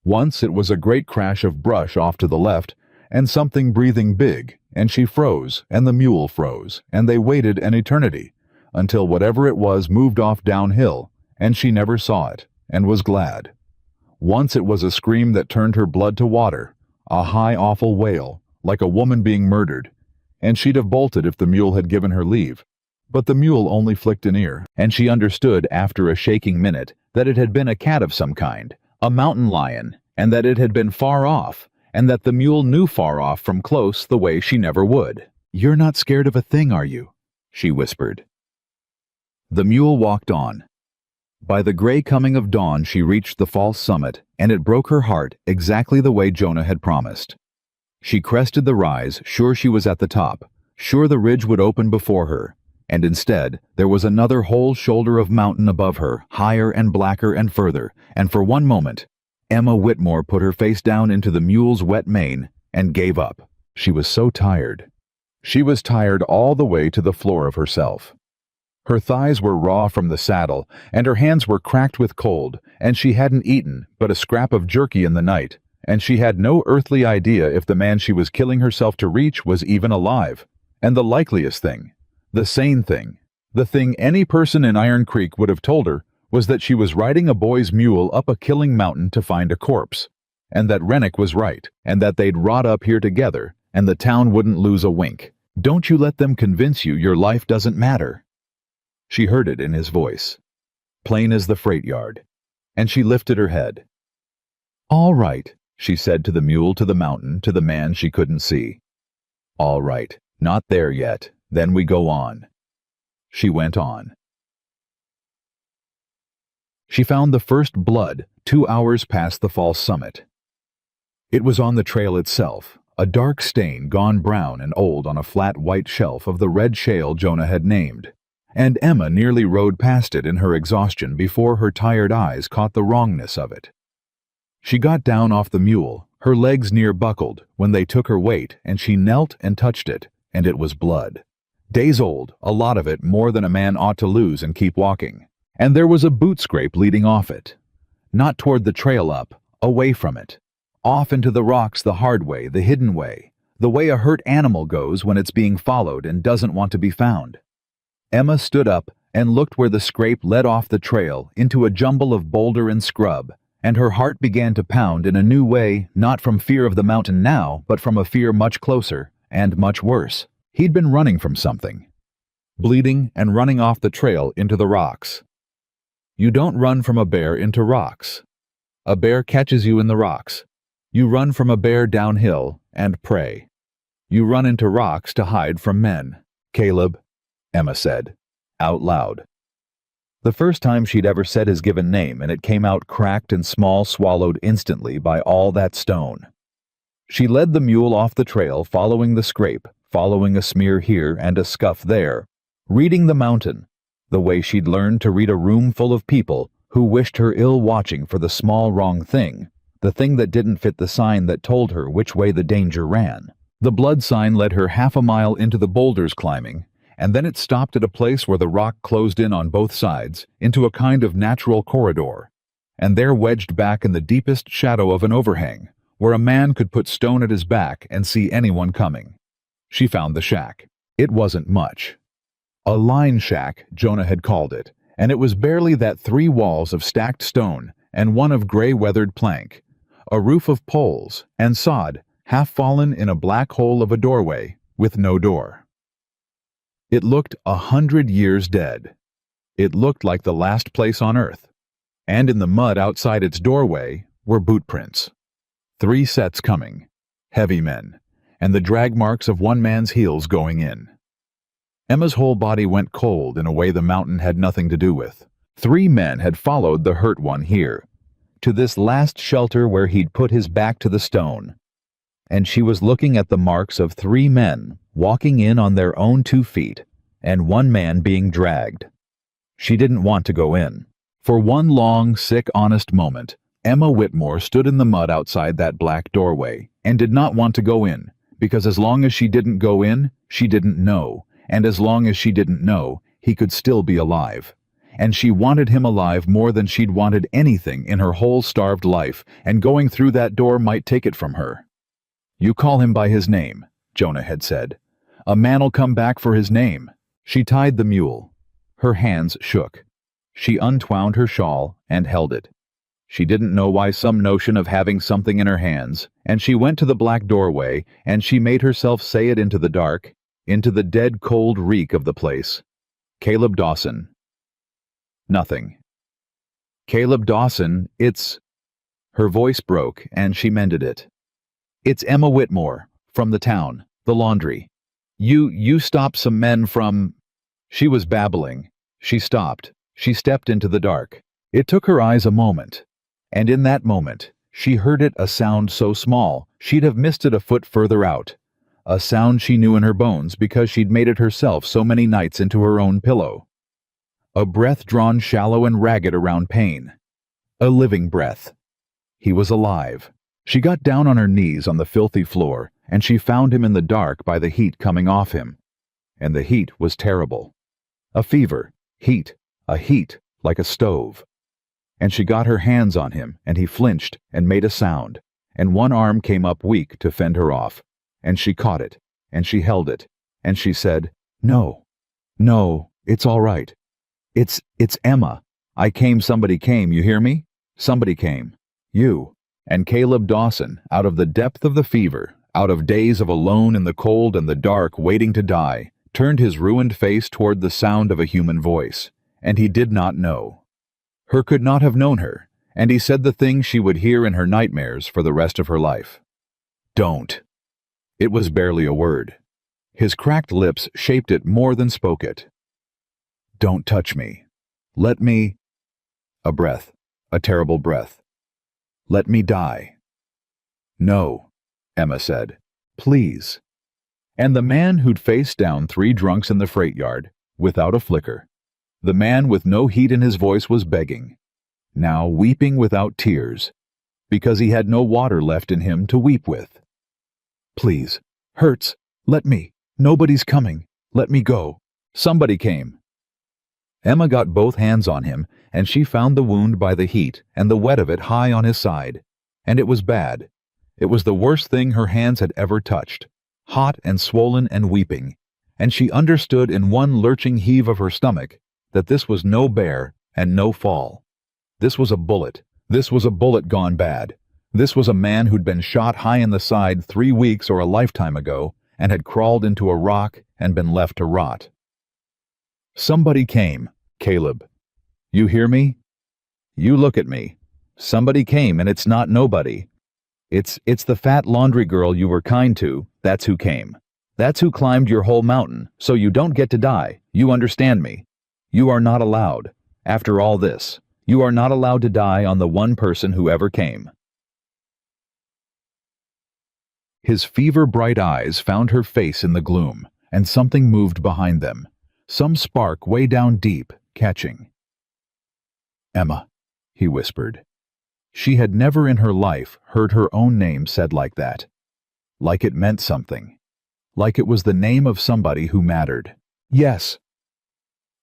Once it was a great crash of brush off to the left, and something breathing big, and she froze, and the mule froze, and they waited an eternity, until whatever it was moved off downhill, and she never saw it, and was glad. Once it was a scream that turned her blood to water, a high awful wail, like a woman being murdered, and she'd have bolted if the mule had given her leave. But the mule only flicked an ear, and she understood after a shaking minute that it had been a cat of some kind, a mountain lion, and that it had been far off, and that the mule knew far off from close the way she never would. "You're not scared of a thing, are you?" she whispered. The mule walked on. By the gray coming of dawn she reached the false summit, and it broke her heart exactly the way Jonah had promised. She crested the rise, sure she was at the top, sure the ridge would open before her, And instead, there was another whole shoulder of mountain above her, higher and blacker and further, and for one moment, Emma Whitmore put her face down into the mule's wet mane and gave up. She was so tired. She was tired all the way to the floor of herself. Her thighs were raw from the saddle, and her hands were cracked with cold, and she hadn't eaten but a scrap of jerky in the night, and she had no earthly idea if the man she was killing herself to reach was even alive. And the likeliest thing, the sane thing, the thing any person in Iron Creek would have told her, was that she was riding a boy's mule up a killing mountain to find a corpse, and that Rennick was right, and that they'd rot up here together, and the town wouldn't lose a wink. Don't you let them convince you your life doesn't matter. She heard it in his voice, plain as the freight yard, and she lifted her head. All right, she said to the mule, to the mountain, to the man she couldn't see. All right, not there yet, then we go on. She went on. She found the first blood 2 hours past the false summit. It was on the trail itself, a dark stain gone brown and old on a flat white shelf of the red shale Jonah had named, and Emma nearly rode past it in her exhaustion before her tired eyes caught the wrongness of it. She got down off the mule, her legs near buckled, when they took her weight, and she knelt and touched it, and it was blood. Days old, a lot of it more than a man ought to lose and keep walking. And there was a boot scrape leading off it. Not toward the trail up, away from it. Off into the rocks the hard way, the hidden way, the way a hurt animal goes when it's being followed and doesn't want to be found. Emma stood up and looked where the scrape led off the trail into a jumble of boulder and scrub, and her heart began to pound in a new way, not from fear of the mountain now, but from a fear much closer and much worse. He'd been running from something. Bleeding and running off the trail into the rocks. You don't run from a bear into rocks. A bear catches you in the rocks. You run from a bear downhill and pray. You run into rocks to hide from men. Caleb, Emma said, out loud. The first time she'd ever said his given name, and it came out cracked and small, swallowed instantly by all that stone. She led the mule off the trail, following the scrape, following a smear here and a scuff there, reading the mountain, the way she'd learned to read a room full of people who wished her ill watching for the small wrong thing, the thing that didn't fit the sign that told her which way the danger ran. The blood sign led her half a mile into the boulders climbing, and then it stopped at a place where the rock closed in on both sides into a kind of natural corridor, and there wedged back in the deepest shadow of an overhang, where a man could put stone at his back and see anyone coming. She found the shack. It wasn't much. A line shack, Jonah had called it, and it was barely that 3 walls of stacked stone and one of gray-weathered plank, a roof of poles, and sod, half fallen in a black hole of a doorway, with no door. It looked 100 years dead. It looked like the last place on earth, and in the mud outside its doorway were boot prints. 3 sets coming, heavy men, and the drag marks of one man's heels going in. Emma's whole body went cold in a way the mountain had nothing to do with. 3 men had followed the hurt one here, to this last shelter where he'd put his back to the stone, and she was looking at the marks of 3 men walking in on their own 2 feet, and 1 man being dragged. She didn't want to go in. For one long, sick, honest moment, Emma Whitmore stood in the mud outside that black doorway, and did not want to go in, because as long as she didn't go in, she didn't know, and as long as she didn't know, he could still be alive. And she wanted him alive more than she'd wanted anything in her whole starved life, and going through that door might take it from her. You call him by his name, Jonah had said. A man'll come back for his name. She tied the mule. Her hands shook. She unwound her shawl and held it. She didn't know why, some notion of having something in her hands, and she went to the black doorway, and she made herself say it into the dark, into the dead cold reek of the place. Caleb Dawson. Nothing. Caleb Dawson, it's... Her voice broke, and she mended it. It's Emma Whitmore, from the town, the laundry. You stopped some men from... She was babbling. She stopped. She stepped into the dark. It took her eyes a moment, and in that moment, she heard it, a sound so small, she'd have missed it a foot further out. a sound she knew in her bones because she'd made it herself so many nights into her own pillow. A breath drawn shallow and ragged around pain. A living breath. He was alive. She got down on her knees on the filthy floor, and she found him in the dark by the heat coming off him. And the heat was terrible. A fever, heat, a heat like a stove. And she got her hands on him, and he flinched and made a sound, and one arm came up weak to fend her off, and she caught it, and she held it, and she said, "No, no, it's all right. It's Emma. Somebody came, you hear me? Somebody came. You." And Caleb Dawson, out of the depth of the fever, out of days of alone in the cold and the dark waiting to die, turned his ruined face toward the sound of a human voice, and he did not know. Her could not have known her, and he said the thing she would hear in her nightmares for the rest of her life. "Don't." It was barely a word. His cracked lips shaped it more than spoke it. "Don't touch me. Let me—" A breath, a terrible breath. "Let me die." "No," Emma said. "Please." And the man who'd faced down 3 drunks in the freight yard, without a flicker, the man with no heat in his voice was begging, now weeping without tears, because he had no water left in him to weep with. "Please, hurts, let me, nobody's coming, let me go. Somebody came." Emma got both hands on him, and she found the wound by the heat and the wet of it high on his side. And it was bad. It was the worst thing her hands had ever touched, hot and swollen and weeping, and she understood in one lurching heave of her stomach that this was no bear and no fall. This was a bullet. This was a bullet gone bad. This was a man who'd been shot high in the side 3 weeks or a lifetime ago and had crawled into a rock and been left to rot. "Somebody came, Caleb. You hear me? You look at me. Somebody came, and it's not nobody. It's the fat laundry girl you were kind to, that's who came. That's who climbed your whole mountain, so you don't get to die, you understand me? You are not allowed. After all this, you are not allowed to die on the one person who ever came." His fever-bright eyes found her face in the gloom, and something moved behind them. Some spark way down deep, catching. "Emma," he whispered. She had never in her life heard her own name said like that. Like it meant something. Like it was the name of somebody who mattered. "Yes."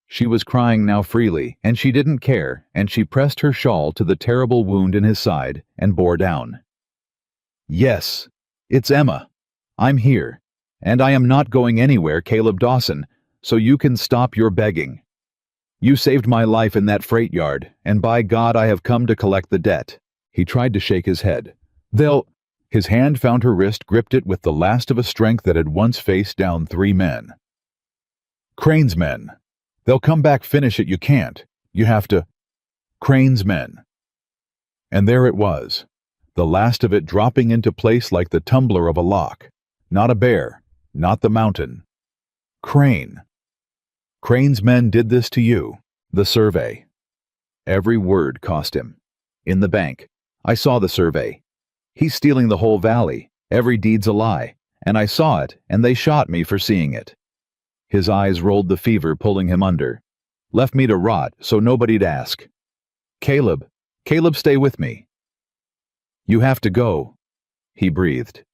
She was crying now freely, and she didn't care, and she pressed her shawl to the terrible wound in his side and bore down. "Yes, it's Emma. I'm here, and I am not going anywhere, Caleb Dawson, so you can stop your begging. You saved my life in that freight yard, and by God I have come to collect the debt." He tried to shake his head. His hand found her wrist, gripped it with the last of a strength that had once faced down 3 men. "Crane's men. They'll come back, finish it, you can't. You have to—" Crane's men. And there it was, the last of it dropping into place like the tumbler of a lock. Not a bear, not the mountain. Crane. Crane's men did this to you, the survey. Every word cost him. In the bank, I saw the survey. He's stealing the whole valley, every deed's a lie, and I saw it, and they shot me for seeing it. His eyes rolled the fever pulling him under. Left me to rot so nobody'd ask. Caleb, stay with me. You have to go, he breathed.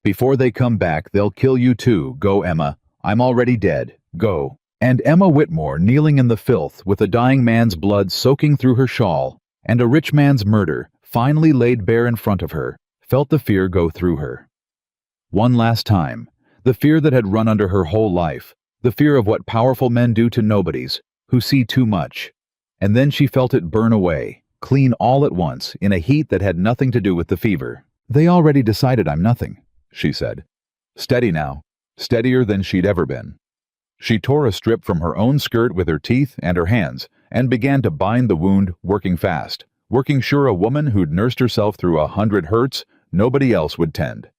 Before they come back, they'll kill you too. Go, Emma. I'm already dead. Go. And Emma Whitmore, kneeling in the filth with a dying man's blood soaking through her shawl, and a rich man's murder, finally laid bare in front of her, felt the fear go through her. One last time, the fear that had run under her whole life, the fear of what powerful men do to nobodies, who see too much. And then she felt it burn away, clean all at once, in a heat that had nothing to do with the fever. They already decided I'm nothing, she said. Steady now, steadier than she'd ever been. She tore a strip from her own skirt with her teeth and her hands, and began to bind the wound, working fast, working sure a woman who'd nursed herself through 100 hurts nobody else would tend.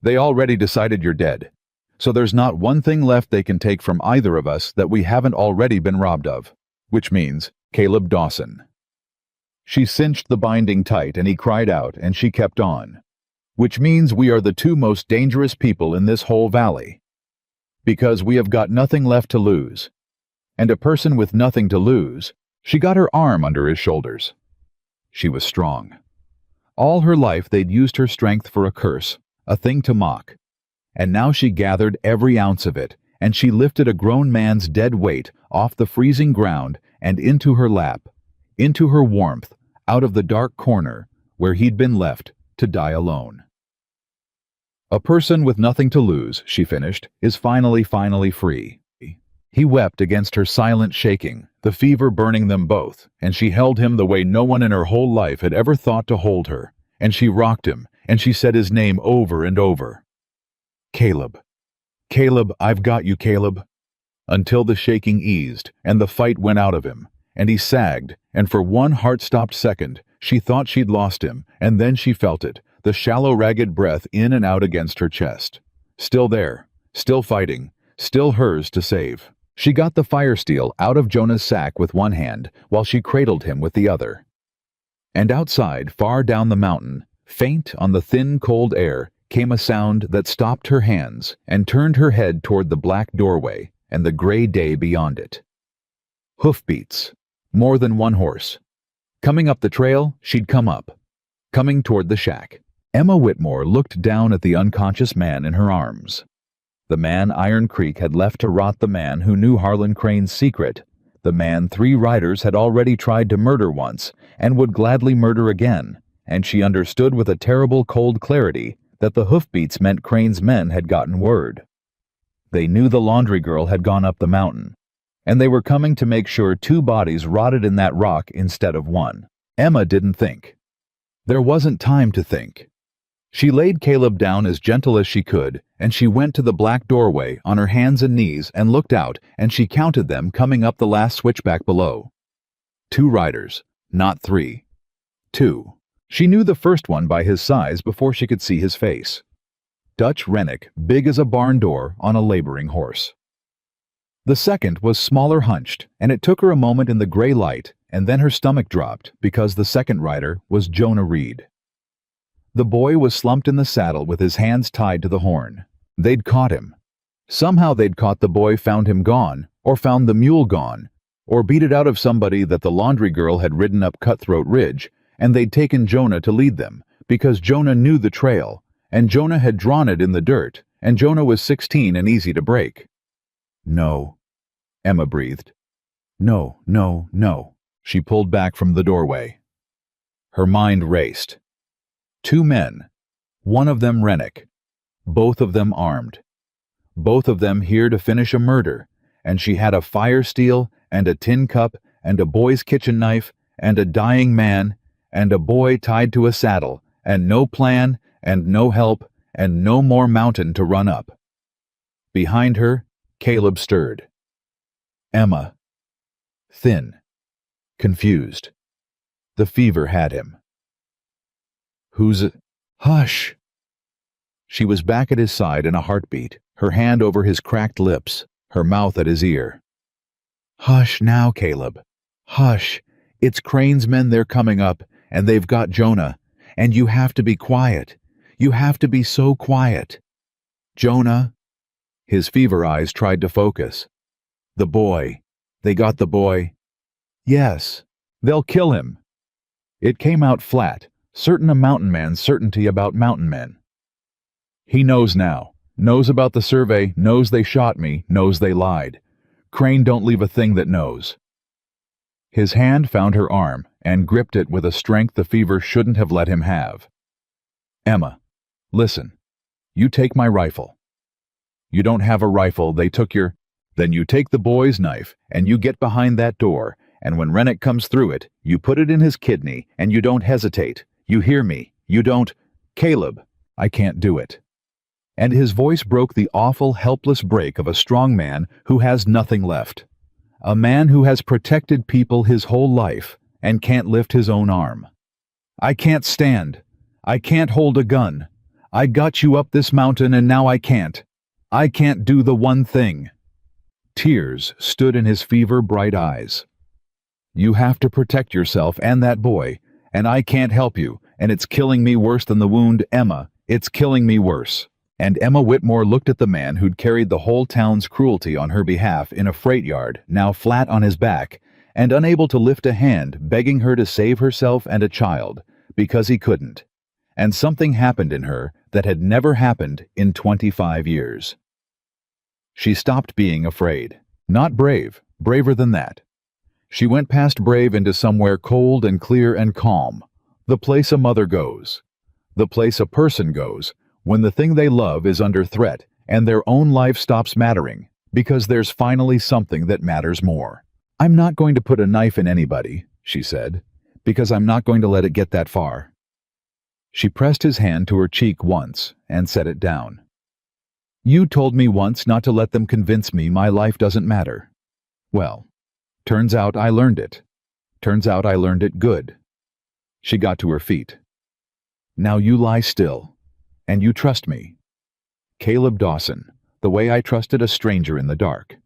They already decided you're dead, so there's not one thing left they can take from either of us that we haven't already been robbed of, which means Caleb Dawson. She cinched the binding tight, and he cried out, and she kept on. which means we are the two most dangerous people in this whole valley. Because we have got nothing left to lose. And a person with nothing to lose, she got her arm under his shoulders. She was strong. All her life they'd used her strength for a curse, a thing to mock. And now she gathered every ounce of it, and she lifted a grown man's dead weight off the freezing ground and into her lap, into her warmth, out of the dark corner where he'd been left to die alone. A person with nothing to lose, she finished, is finally free. He wept against her silent shaking, the fever burning them both, and she held him the way no one in her whole life had ever thought to hold her, and she rocked him, and she said his name over and over. Caleb. Caleb, I've got you, Caleb. Until the shaking eased, and the fight went out of him, and he sagged, and for one heart-stopped second, she thought she'd lost him, and then she felt it, the shallow, ragged breath in and out against her chest. Still there, still fighting, still hers to save. She got the fire steel out of Jonah's sack with one hand, while she cradled him with the other. And outside, far down the mountain, faint on the thin, cold air, came a sound that stopped her hands and turned her head toward the black doorway and the gray day beyond it. Hoofbeats. More than one horse. Coming up the trail, she'd come up. Coming toward the shack. Emma Whitmore looked down at the unconscious man in her arms. The man Iron Creek had left to rot, the man who knew Harlan Crane's secret, the man 3 riders had already tried to murder once and would gladly murder again, and she understood with a terrible cold clarity that the hoofbeats meant Crane's men had gotten word. They knew the laundry girl had gone up the mountain, and they were coming to make sure 2 bodies rotted in that rock instead of 1. Emma didn't think. There wasn't time to think. She laid Caleb down as gentle as she could, and she went to the black doorway on her hands and knees and looked out, and she counted them coming up the last switchback below. 2 riders, not 3. 2. She knew the first one by his size before she could see his face. Dutch Rennick, big as a barn door on a laboring horse. The second was smaller, hunched, and it took her a moment in the gray light, and then her stomach dropped because the second rider was Jonah Reed. The boy was slumped in the saddle with his hands tied to the horn. They'd caught him. Somehow they'd caught the boy, found him gone, or found the mule gone, or beat it out of somebody that the laundry girl had ridden up Cutthroat Ridge, and they'd taken Jonah to lead them, because Jonah knew the trail, and Jonah had drawn it in the dirt, and Jonah was 16 and easy to break. No, Emma breathed. No, no, no. She pulled back from the doorway. Her mind raced. 2 men, one of them Rennick, both of them armed, both of them here to finish a murder, and she had a fire steel and a tin cup and a boy's kitchen knife and a dying man and a boy tied to a saddle and no plan and no help and no more mountain to run up. Behind her, Caleb stirred. Emma. Thin. Confused. The fever had him. Who's it? Hush! She was back at his side in a heartbeat, her hand over his cracked lips, her mouth at his ear. Hush now, Caleb. Hush. It's Crane's men, they're coming up, and they've got Jonah, and you have to be quiet. You have to be so quiet. Jonah. His fever eyes tried to focus. The boy. They got the boy. Yes. They'll kill him. It came out flat. Certain a mountain man's certainty about mountain men. He knows now, knows about the survey, knows they shot me, knows they lied. Crane don't leave a thing that knows. His hand found her arm and gripped it with a strength the fever shouldn't have let him have. Emma, listen. You take my rifle. You don't have a rifle, they took your... Then you take the boy's knife and you get behind that door, and when Rennick comes through it, you put it in his kidney and you don't hesitate. You hear me? You don't... Caleb, I can't do it. And his voice broke the awful, helpless break of a strong man who has nothing left. A man who has protected people his whole life and can't lift his own arm. I can't stand. I can't hold a gun. I got you up this mountain and now I can't. I can't do the one thing. Tears stood in his fever-bright eyes. You have to protect yourself and that boy, and I can't help you, and it's killing me worse than the wound, Emma. It's killing me worse." And Emma Whitmore looked at the man who'd carried the whole town's cruelty on her behalf in a freight yard, now flat on his back, and unable to lift a hand, begging her to save herself and a child, because he couldn't. And something happened in her that had never happened in 25 years. She stopped being afraid. Not brave, braver than that. She went past brave into somewhere cold and clear and calm, the place a mother goes, the place a person goes when the thing they love is under threat and their own life stops mattering, because there's finally something that matters more. "I'm not going to put a knife in anybody," she said, "because I'm not going to let it get that far." She pressed his hand to her cheek once and set it down. "You told me once not to let them convince me my life doesn't matter. Well, turns out I learned it. Turns out I learned it good." She got to her feet. "Now you lie still, and you trust me. Caleb Dawson, the way I trusted a stranger in the dark.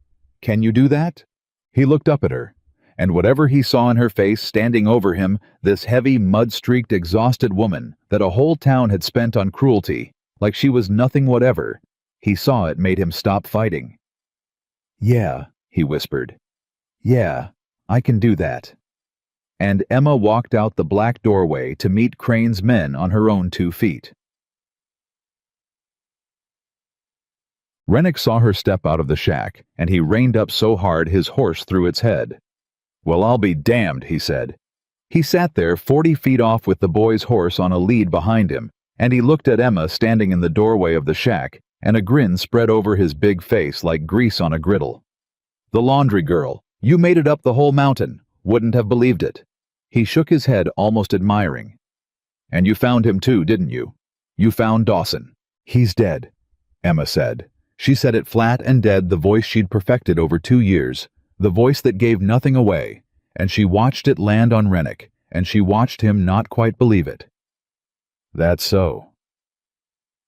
Can you do that?" He looked up at her, and whatever he saw in her face standing over him, this heavy, mud-streaked, exhausted woman that a whole town had spent on cruelty, like she was nothing whatever, he saw it made him stop fighting. "Yeah," he whispered. "Yeah, I can do that." And Emma walked out the black doorway to meet Crane's men on her own 2 feet. Rennick saw her step out of the shack, and he reined up so hard his horse threw its head. "Well, I'll be damned," he said. He sat there 40 feet off with the boy's horse on a lead behind him, and he looked at Emma standing in the doorway of the shack, and a grin spread over his big face like grease on a griddle. "The laundry girl. You made it up the whole mountain. Wouldn't have believed it." He shook his head almost admiring. "And you found him too, didn't you? You found Dawson." "He's dead," Emma said. She said it flat and dead, the voice she'd perfected over 2 years, the voice that gave nothing away, and she watched it land on Rennick, and she watched him not quite believe it. "That's so."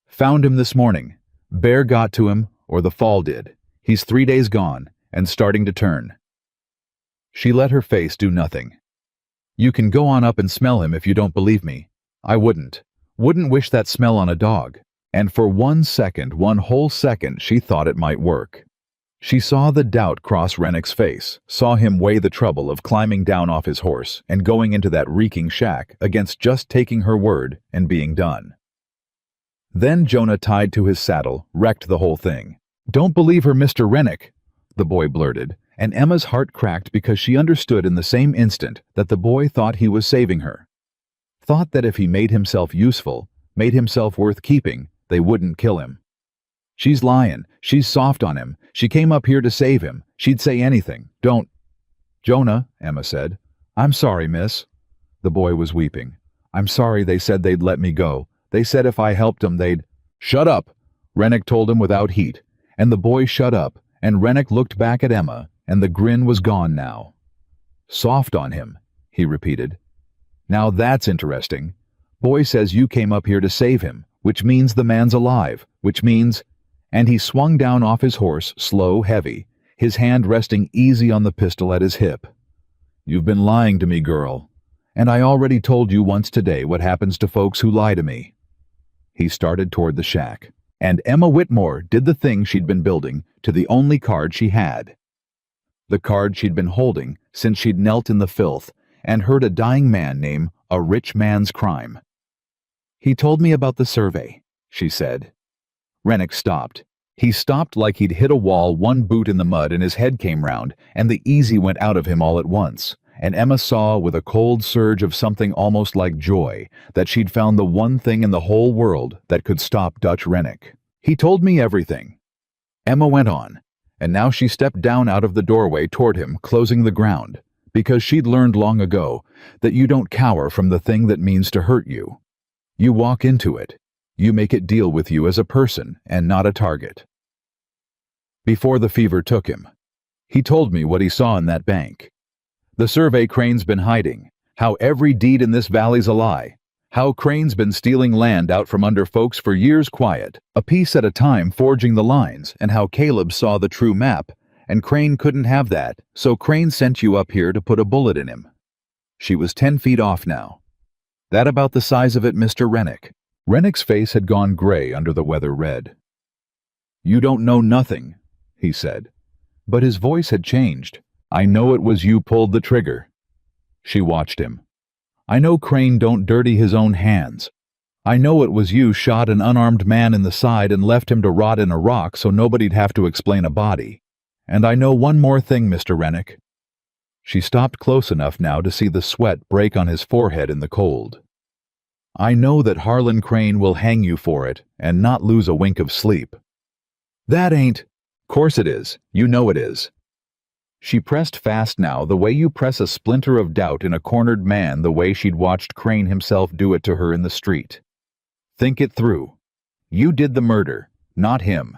"Found him this morning. Bear got to him, or the fall did. He's 3 days gone, and starting to turn." She let her face do nothing. "You can go on up and smell him if you don't believe me. I wouldn't wish that smell on a dog." And for 1 second, 1 whole second, she thought it might work. She saw the doubt cross Rennick's face, saw him weigh the trouble of climbing down off his horse and going into that reeking shack against just taking her word and being done. Then Jonah, tied to his saddle, wrecked the whole thing. "Don't believe her, Mr. Rennick," the boy blurted, and Emma's heart cracked because she understood in the same instant that the boy thought he was saving her. Thought that if he made himself useful, made himself worth keeping, they wouldn't kill him. "She's lying. She's soft on him. She came up here to save him. She'd say anything. Don't—" "Jonah," Emma said. "I'm sorry, miss." The boy was weeping. "I'm sorry they said they'd let me go. They said if I helped them they'd—" "Shut up," Rennick told him without heat, and the boy shut up, and Rennick looked back at Emma, and the grin was gone now. "Soft on him," he repeated. "Now that's interesting. Boy says you came up here to save him, which means the man's alive, which means—" And he swung down off his horse, slow, heavy, his hand resting easy on the pistol at his hip. "You've been lying to me, girl. And I already told you once today what happens to folks who lie to me." He started toward the shack, and Emma Whitmore did the thing she'd been building to the only card she had. The card she'd been holding since she'd knelt in the filth and heard a dying man name A Rich Man's Crime. "He told me about the survey," she said. Rennick stopped. He stopped like he'd hit a wall, 1 boot in the mud, and his head came round, and the easy went out of him all at once, and Emma saw with a cold surge of something almost like joy that she'd found the one thing in the whole world that could stop Dutch Rennick. "He told me everything," Emma went on, and now she stepped down out of the doorway toward him, closing the ground, because she'd learned long ago that you don't cower from the thing that means to hurt you. You walk into it. You make it deal with you as a person and not a target. "Before the fever took him, he told me what he saw in that bank. The survey Crane's been hiding, how every deed in this valley's a lie, how Crane's been stealing land out from under folks for years quiet, a piece at a time forging the lines, and how Caleb saw the true map, and Crane couldn't have that, so Crane sent you up here to put a bullet in him." She was 10 feet off now. "That about the size of it, Mr. Rennick?" Rennick's face had gone gray under the weather red. "You don't know nothing," he said. But his voice had changed. "I know it was you pulled the trigger." She watched him. "I know Crane don't dirty his own hands. I know it was you shot an unarmed man in the side and left him to rot in a rock so nobody'd have to explain a body. And I know one more thing, Mr. Rennick." She stopped close enough now to see the sweat break on his forehead in the cold. "I know that Harlan Crane will hang you for it and not lose a wink of sleep." "That ain't—" "Course it is. You know it is." She pressed fast now, the way you press a splinter of doubt in a cornered man, the way she'd watched Crane himself do it to her in the street. "Think it through. You did the murder, not him.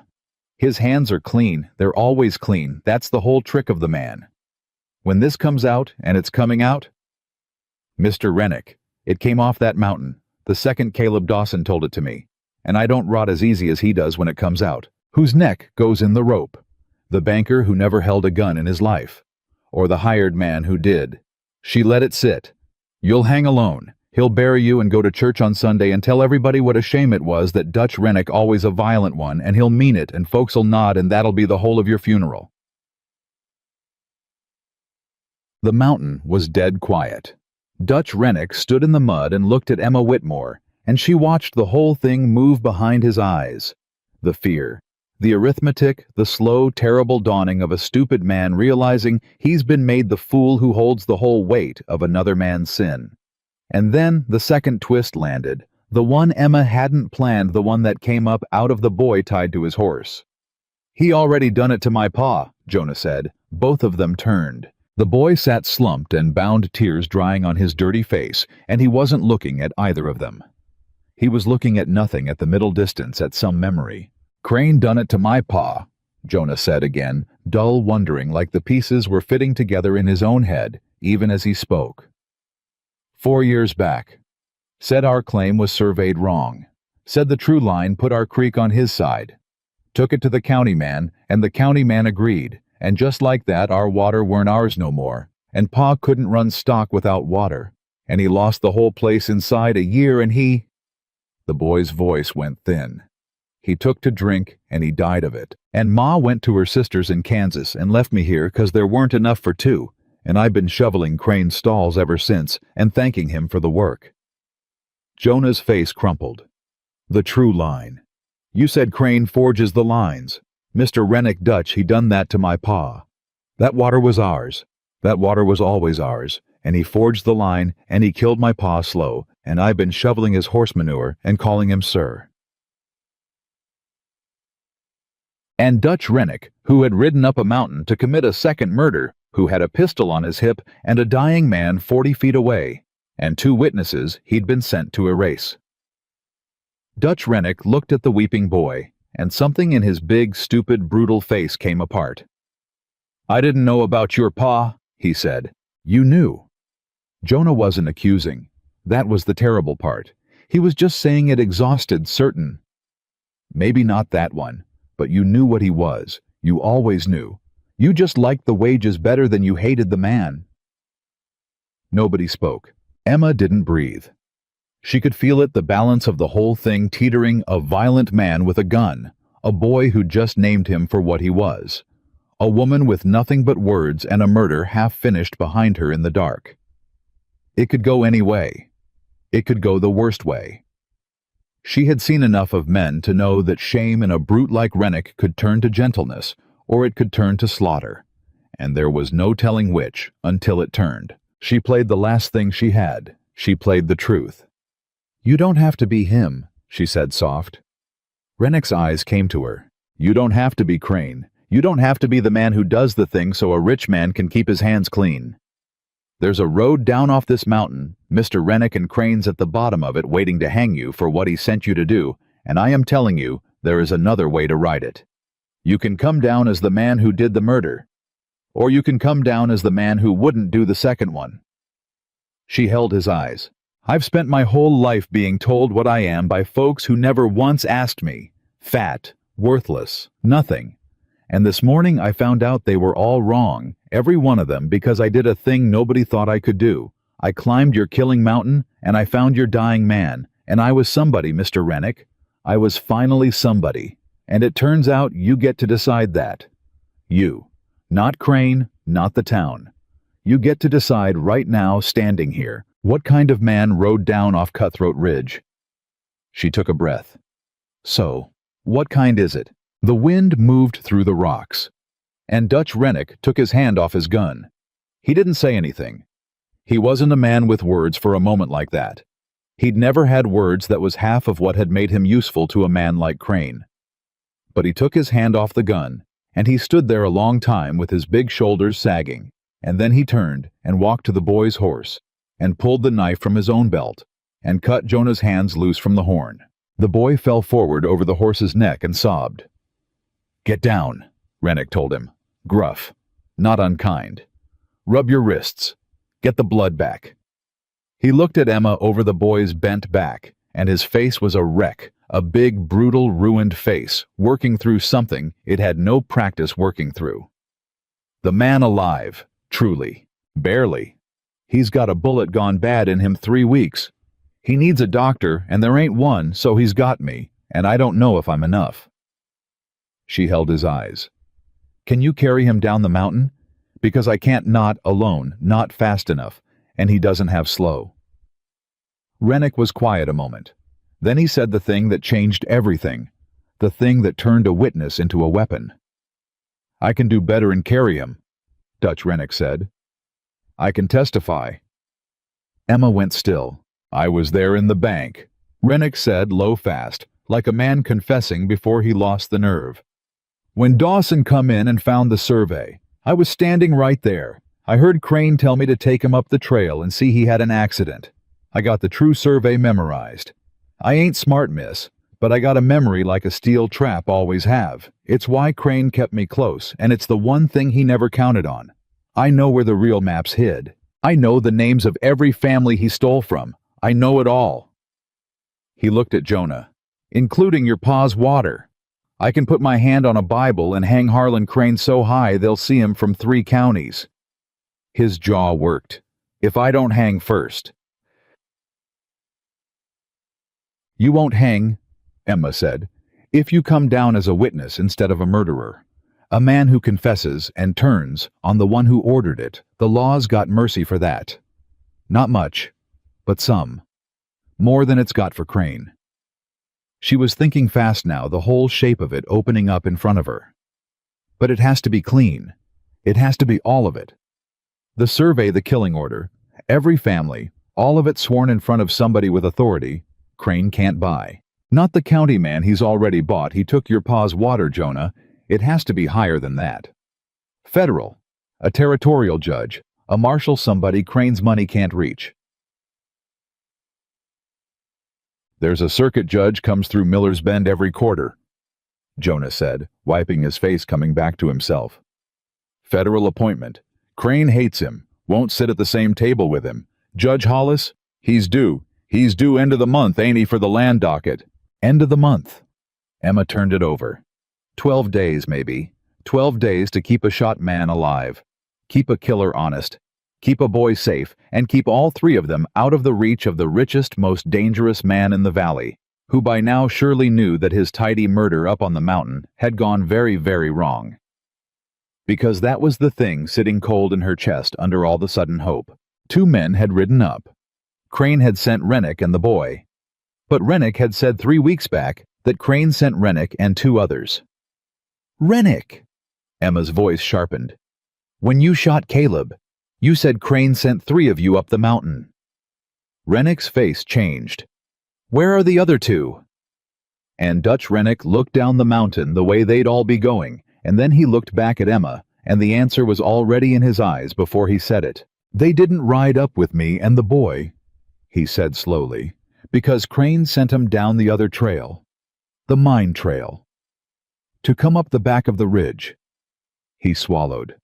His hands are clean, they're always clean, that's the whole trick of the man. When this comes out, and it's coming out—" "Mr. Rennick, it came off that mountain. The second Caleb Dawson told it to me. And I don't rot as easy as he does when it comes out. Whose neck goes in the rope? The banker who never held a gun in his life? Or the hired man who did? She let it sit. You'll hang alone. He'll bury you and go to church on Sunday and tell everybody what a shame it was that Dutch Rennick always a violent one, and he'll mean it, and folks'll nod, and that'll be the whole of your funeral." The mountain was dead quiet. Dutch Rennick stood in the mud and looked at Emma Whitmore, and she watched the whole thing move behind his eyes. The fear, the arithmetic, the slow, terrible dawning of a stupid man realizing he's been made the fool who holds the whole weight of another man's sin. And then the second twist landed, the one Emma hadn't planned, the one that came up out of the boy tied to his horse. "He already done it to my pa," Jonah said. Both of them turned. The boy sat slumped and bound, tears drying on his dirty face, and he wasn't looking at either of them. He was looking at nothing at the middle distance, at some memory. "Crane done it to my pa," Jonah said again, dull wondering, like the pieces were fitting together in his own head, even as he spoke. 4 years back. Said our claim was surveyed wrong. Said the true line put our creek on his side. Took it to the county man, and the county man agreed, and just like that our water weren't ours no more, and Pa couldn't run stock without water, and he lost the whole place inside a year, and he—" The boy's voice went thin. "He took to drink, and he died of it, and Ma went to her sisters in Kansas and left me here 'cause there weren't enough for two, and I've been shoveling Crane's stalls ever since and thanking him for the work." Jonah's face crumpled. "The true line. You said Crane forges the lines. Mr. Rennick Dutch, he done that to my pa. That water was ours. That water was always ours, and he forged the line, and he killed my pa slow, and I've been shoveling his horse manure and calling him sir." And Dutch Rennick, who had ridden up a mountain to commit a second murder, who had a pistol on his hip and a dying man 40 feet away, and 2 witnesses he'd been sent to erase. Dutch Rennick looked at the weeping boy, and something in his big, stupid, brutal face came apart. "I didn't know about your pa," he said. "You knew." Jonah wasn't accusing. That was the terrible part. He was just saying it exhausted, certain. "Maybe not that one, but you knew what he was. You always knew. You just liked the wages better than you hated the man." Nobody spoke. Emma didn't breathe. She could feel it, the balance of the whole thing teetering, a violent man with a gun, a boy who just named him for what he was, a woman with nothing but words and a murder half finished behind her in the dark. It could go any way. It could go the worst way. She had seen enough of men to know that shame in a brute like Rennick could turn to gentleness, or it could turn to slaughter, and there was no telling which until it turned. She played the last thing she had. She played the truth. "You don't have to be him," she said soft. Rennick's eyes came to her. "You don't have to be Crane. You don't have to be the man who does the thing so a rich man can keep his hands clean. There's a road down off this mountain. Mr. Rennick and Crane's at the bottom of it waiting to hang you for what he sent you to do, and I am telling you there is another way to ride it. You can come down as the man who did the murder, or you can come down as the man who wouldn't do the second one." She held his eyes. "I've spent my whole life being told what I am by folks who never once asked me. Fat, worthless, nothing. And this morning I found out they were all wrong, every one of them, because I did a thing nobody thought I could do. I climbed your killing mountain, and I found your dying man, And I was somebody, Mr. Rennick. I was finally somebody. And it turns out you get to decide that. You. Not Crane, not the town. You get to decide right now, standing here, what kind of man rode down off Cutthroat Ridge. She took a breath. So, what kind is it? The wind moved through the rocks, and Dutch Rennick took his hand off his gun. He didn't say anything. He wasn't a man with words for a moment like that. He'd never had words that was half of what had made him useful to a man like Crane. But he took his hand off the gun, and he stood there a long time with his big shoulders sagging, and then he turned and walked to the boy's horse, and pulled the knife from his own belt, and cut Jonah's hands loose from the horn. The boy fell forward over the horse's neck and sobbed. "Get down," Rennick told him, gruff, not unkind. "Rub your wrists. Get the blood back." He looked at Emma over the boy's bent back, and his face was a wreck, a big, brutal, ruined face, working through something it had no practice working through. The man alive, truly, barely. He's got a bullet gone bad in him 3 weeks. He needs a doctor, and there ain't one, so he's got me, and I don't know if I'm enough. She held his eyes. "Can you carry him down the mountain? Because I can't not alone, not fast enough, and he doesn't have slow." Rennick was quiet a moment. Then he said the thing that changed everything, the thing that turned a witness into a weapon. "I can do better and carry him," Dutch Rennick said. "I can testify." Emma went still. "I was there in the bank," Rennick said low fast, like a man confessing before he lost the nerve. "When Dawson come in and found the survey, I was standing right there. I heard Crane tell me to take him up the trail and see he had an accident. I got the true survey memorized. I ain't smart, miss, but I got a memory like a steel trap always have. It's why Crane kept me close, and it's the one thing he never counted on. I know where the real map's hid. I know the names of every family he stole from. I know it all." He looked at Jonah. "Including your pa's water. I can put my hand on a Bible and hang Harlan Crane so high they'll see him from 3 counties. His jaw worked. "If I don't hang first." "You won't hang," Emma said, "if you come down as a witness instead of a murderer. A man who confesses and turns on the one who ordered it. The law's got mercy for that. Not much, but some. More than it's got for Crane." She was thinking fast now, the whole shape of it opening up in front of her. But it has to be clean. It has to be all of it. The survey, the killing order, every family, all of it sworn in front of somebody with authority, Crane can't buy. Not the county man he's already bought. He took your pa's water, Jonah. It has to be higher than that. Federal, a territorial judge, a marshal, somebody Crane's money can't reach. "There's a circuit judge comes through Miller's Bend every quarter," Jonah said, wiping his face, coming back to himself. "Federal appointment. Crane hates him, won't sit at the same table with him. Judge Hollis, he's due. He's due end of the month, ain't he, for the land docket? End of the month." Emma turned it over. 12 days, maybe. 12 days to keep a shot man alive. Keep a killer honest. Keep a boy safe, and keep all 3 of them out of the reach of the richest, most dangerous man in the valley, who by now surely knew that his tidy murder up on the mountain had gone very, very wrong. Because that was the thing sitting cold in her chest under all the sudden hope. 2 men had ridden up. Crane had sent Rennick and the boy. But Rennick had said 3 weeks back that Crane sent Rennick and 2 others. "Rennick!" Emma's voice sharpened. "When you shot Caleb, you said Crane sent 3 of you up the mountain." Rennick's face changed. "Where are the other 2? And Dutch Rennick looked down the mountain the way they'd all be going, and then he looked back at Emma, and the answer was already in his eyes before he said it. "They didn't ride up with me and the boy," he said slowly, "because Crane sent 'em down the other trail, the mine trail, to come up the back of the ridge." He swallowed.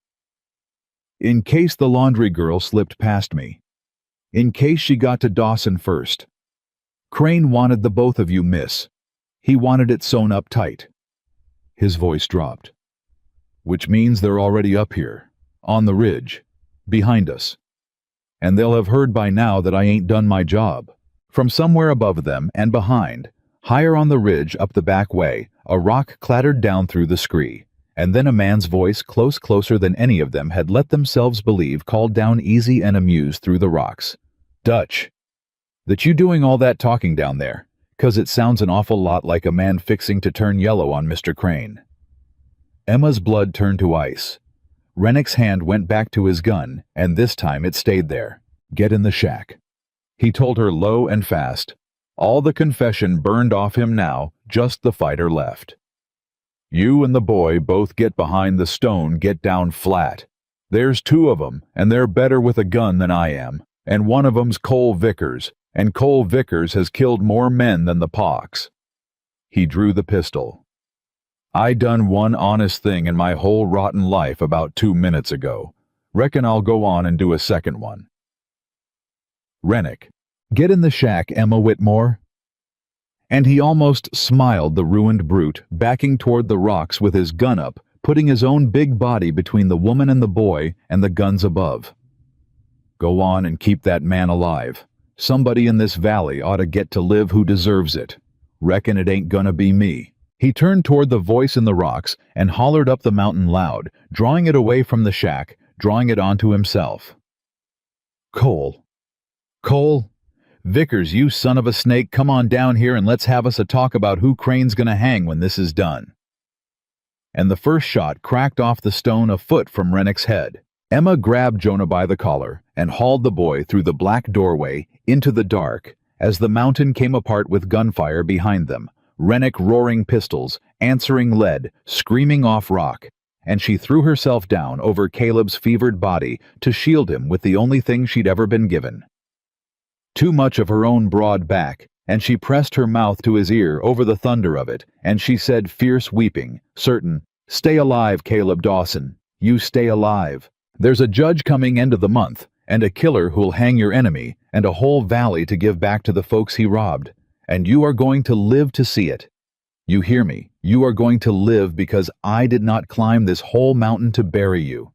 "In case the laundry girl slipped past me. In case she got to Dawson first. Crane wanted the both of you, miss. He wanted it sewn up tight." His voice dropped. "Which means they're already up here, on the ridge, behind us. And they'll have heard by now that I ain't done my job. From somewhere above them and behind, higher on the ridge up the back way, a rock clattered down through the scree, and then a man's voice closer than any of them had let themselves believe called down easy and amused through the rocks. "Dutch, that you doing all that talking down there? 'Cause it sounds an awful lot like a man fixing to turn yellow on Mr. Crane." Emma's blood turned to ice. Rennick's hand went back to his gun, and this time it stayed there. "Get in the shack," he told her low and fast. All the confession burned off him now, just the fighter left. "You and the boy both get behind the stone, get down flat. There's 2 of 'em, and they're better with a gun than I am, and one of 'em's Cole Vickers, and Cole Vickers has killed more men than the pox." He drew the pistol. "I done one honest thing in my whole rotten life about 2 minutes ago. Reckon I'll go on and do a second one." "Rennick, get in the shack, Emma Whitmore." And he almost smiled, the ruined brute, backing toward the rocks with his gun up, putting his own big body between the woman and the boy and the guns above. "Go on and keep that man alive. Somebody in this valley ought to get to live who deserves it. Reckon it ain't gonna be me." He turned toward the voice in the rocks and hollered up the mountain loud, drawing it away from the shack, drawing it onto himself. "Cole. Cole. Vickers, you son of a snake, come on down here and let's have us a talk about who Crane's gonna hang when this is done." And the first shot cracked off the stone a foot from Rennick's head. Emma grabbed Jonah by the collar and hauled the boy through the black doorway into the dark as the mountain came apart with gunfire behind them, Rennick roaring pistols, answering lead, screaming off rock, and she threw herself down over Caleb's fevered body to shield him with the only thing she'd ever been given. Too much of her own broad back, and she pressed her mouth to his ear over the thunder of it, and she said, fierce weeping, certain, "Stay alive, Caleb Dawson. You stay alive. There's a judge coming end of the month, and a killer who'll hang your enemy, and a whole valley to give back to the folks he robbed. And you are going to live to see it. You hear me? You are going to live because I did not climb this whole mountain to bury you."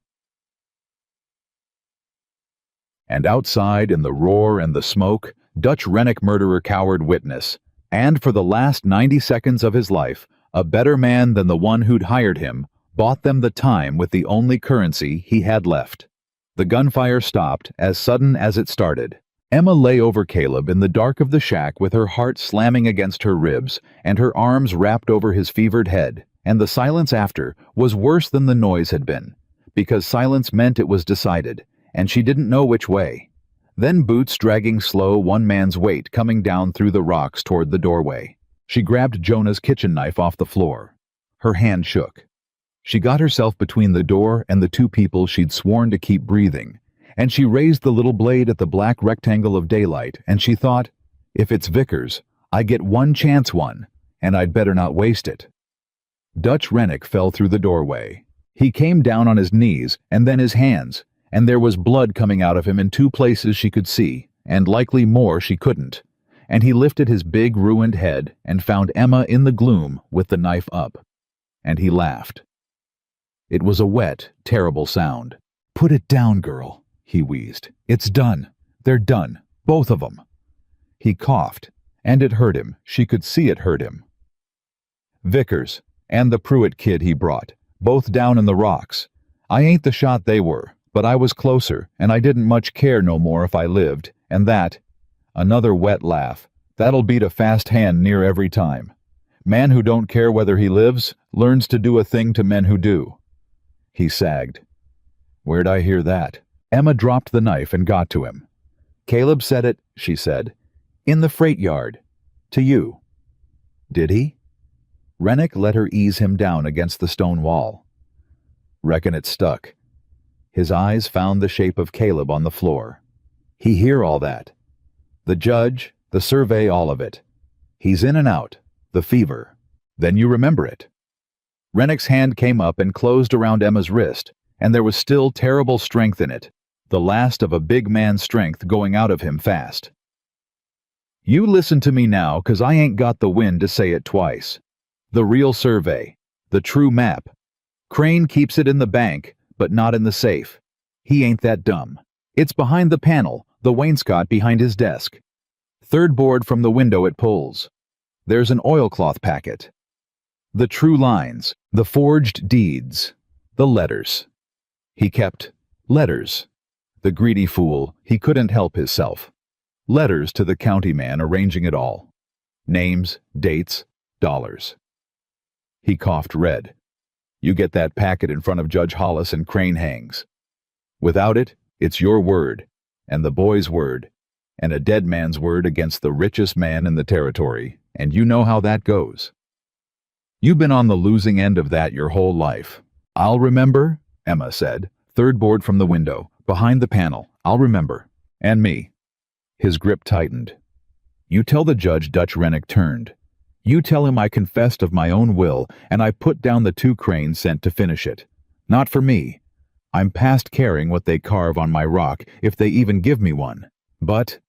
And outside in the roar and the smoke, Dutch Rennick murderer cowered witness, and for the last 90 seconds of his life, a better man than the one who'd hired him bought them the time with the only currency he had left. The gunfire stopped as sudden as it started. Emma lay over Caleb in the dark of the shack with her heart slamming against her ribs and her arms wrapped over his fevered head, and the silence after was worse than the noise had been, because silence meant it was decided, and she didn't know which way. Then boots dragging slow, one man's weight coming down through the rocks toward the doorway. She grabbed Jonah's kitchen knife off the floor. Her hand shook. She got herself between the door and the 2 people she'd sworn to keep breathing, and she raised the little blade at the black rectangle of daylight, and she thought, if it's Vickers, I get one chance, and I'd better not waste it. Dutch Rennick fell through the doorway. He came down on his knees, and then his hands, and there was blood coming out of him in 2 places she could see, and likely more she couldn't. And he lifted his big, ruined head and found Emma in the gloom with the knife up. And he laughed. It was a wet, terrible sound. "Put it down, girl," he wheezed. "It's done. They're done. Both of 'em." He coughed, and it hurt him. She could see it hurt him. "Vickers, and the Pruitt kid he brought, both down in the rocks. I ain't the shot they were, but I was closer, and I didn't much care no more if I lived, and that—" Another wet laugh. "That'll beat a fast hand near every time. Man who don't care whether he lives, learns to do a thing to men who do." He sagged. "Where'd I hear that?" Emma dropped the knife and got to him. "Caleb said it," she said. "In the freight yard. To you." "Did he?" Rennick let her ease him down against the stone wall. "Reckon it stuck." His eyes found the shape of Caleb on the floor. "He hear all that. The judge, the survey, all of it. He's in and out. The fever. Then you remember it." Rennick's hand came up and closed around Emma's wrist, and there was still terrible strength in it, the last of a big man's strength going out of him fast. "You listen to me now, 'cause I ain't got the wind to say it twice. The real survey. The true map. Crane keeps it in the bank, but not in the safe. He ain't that dumb. It's behind the panel, the wainscot behind his desk. Third board from the window it pulls. There's an oilcloth packet. The true lines, the forged deeds, the letters. He kept letters. The greedy fool, he couldn't help himself. Letters to the county man arranging it all. Names, dates, dollars. He coughed red. You get that packet in front of Judge Hollis and Crane hangs. Without it, it's your word, and the boy's word, and a dead man's word against the richest man in the territory, and you know how that goes. You've been on the losing end of that your whole life. I'll remember, Emma said, third board from the window, behind the panel. I'll remember. And me. His grip tightened. You tell the judge Dutch Rennick turned. You tell him I confessed of my own will, and I put down the 2 cranes sent to finish it. Not for me. I'm past caring what they carve on my rock, if they even give me one. But...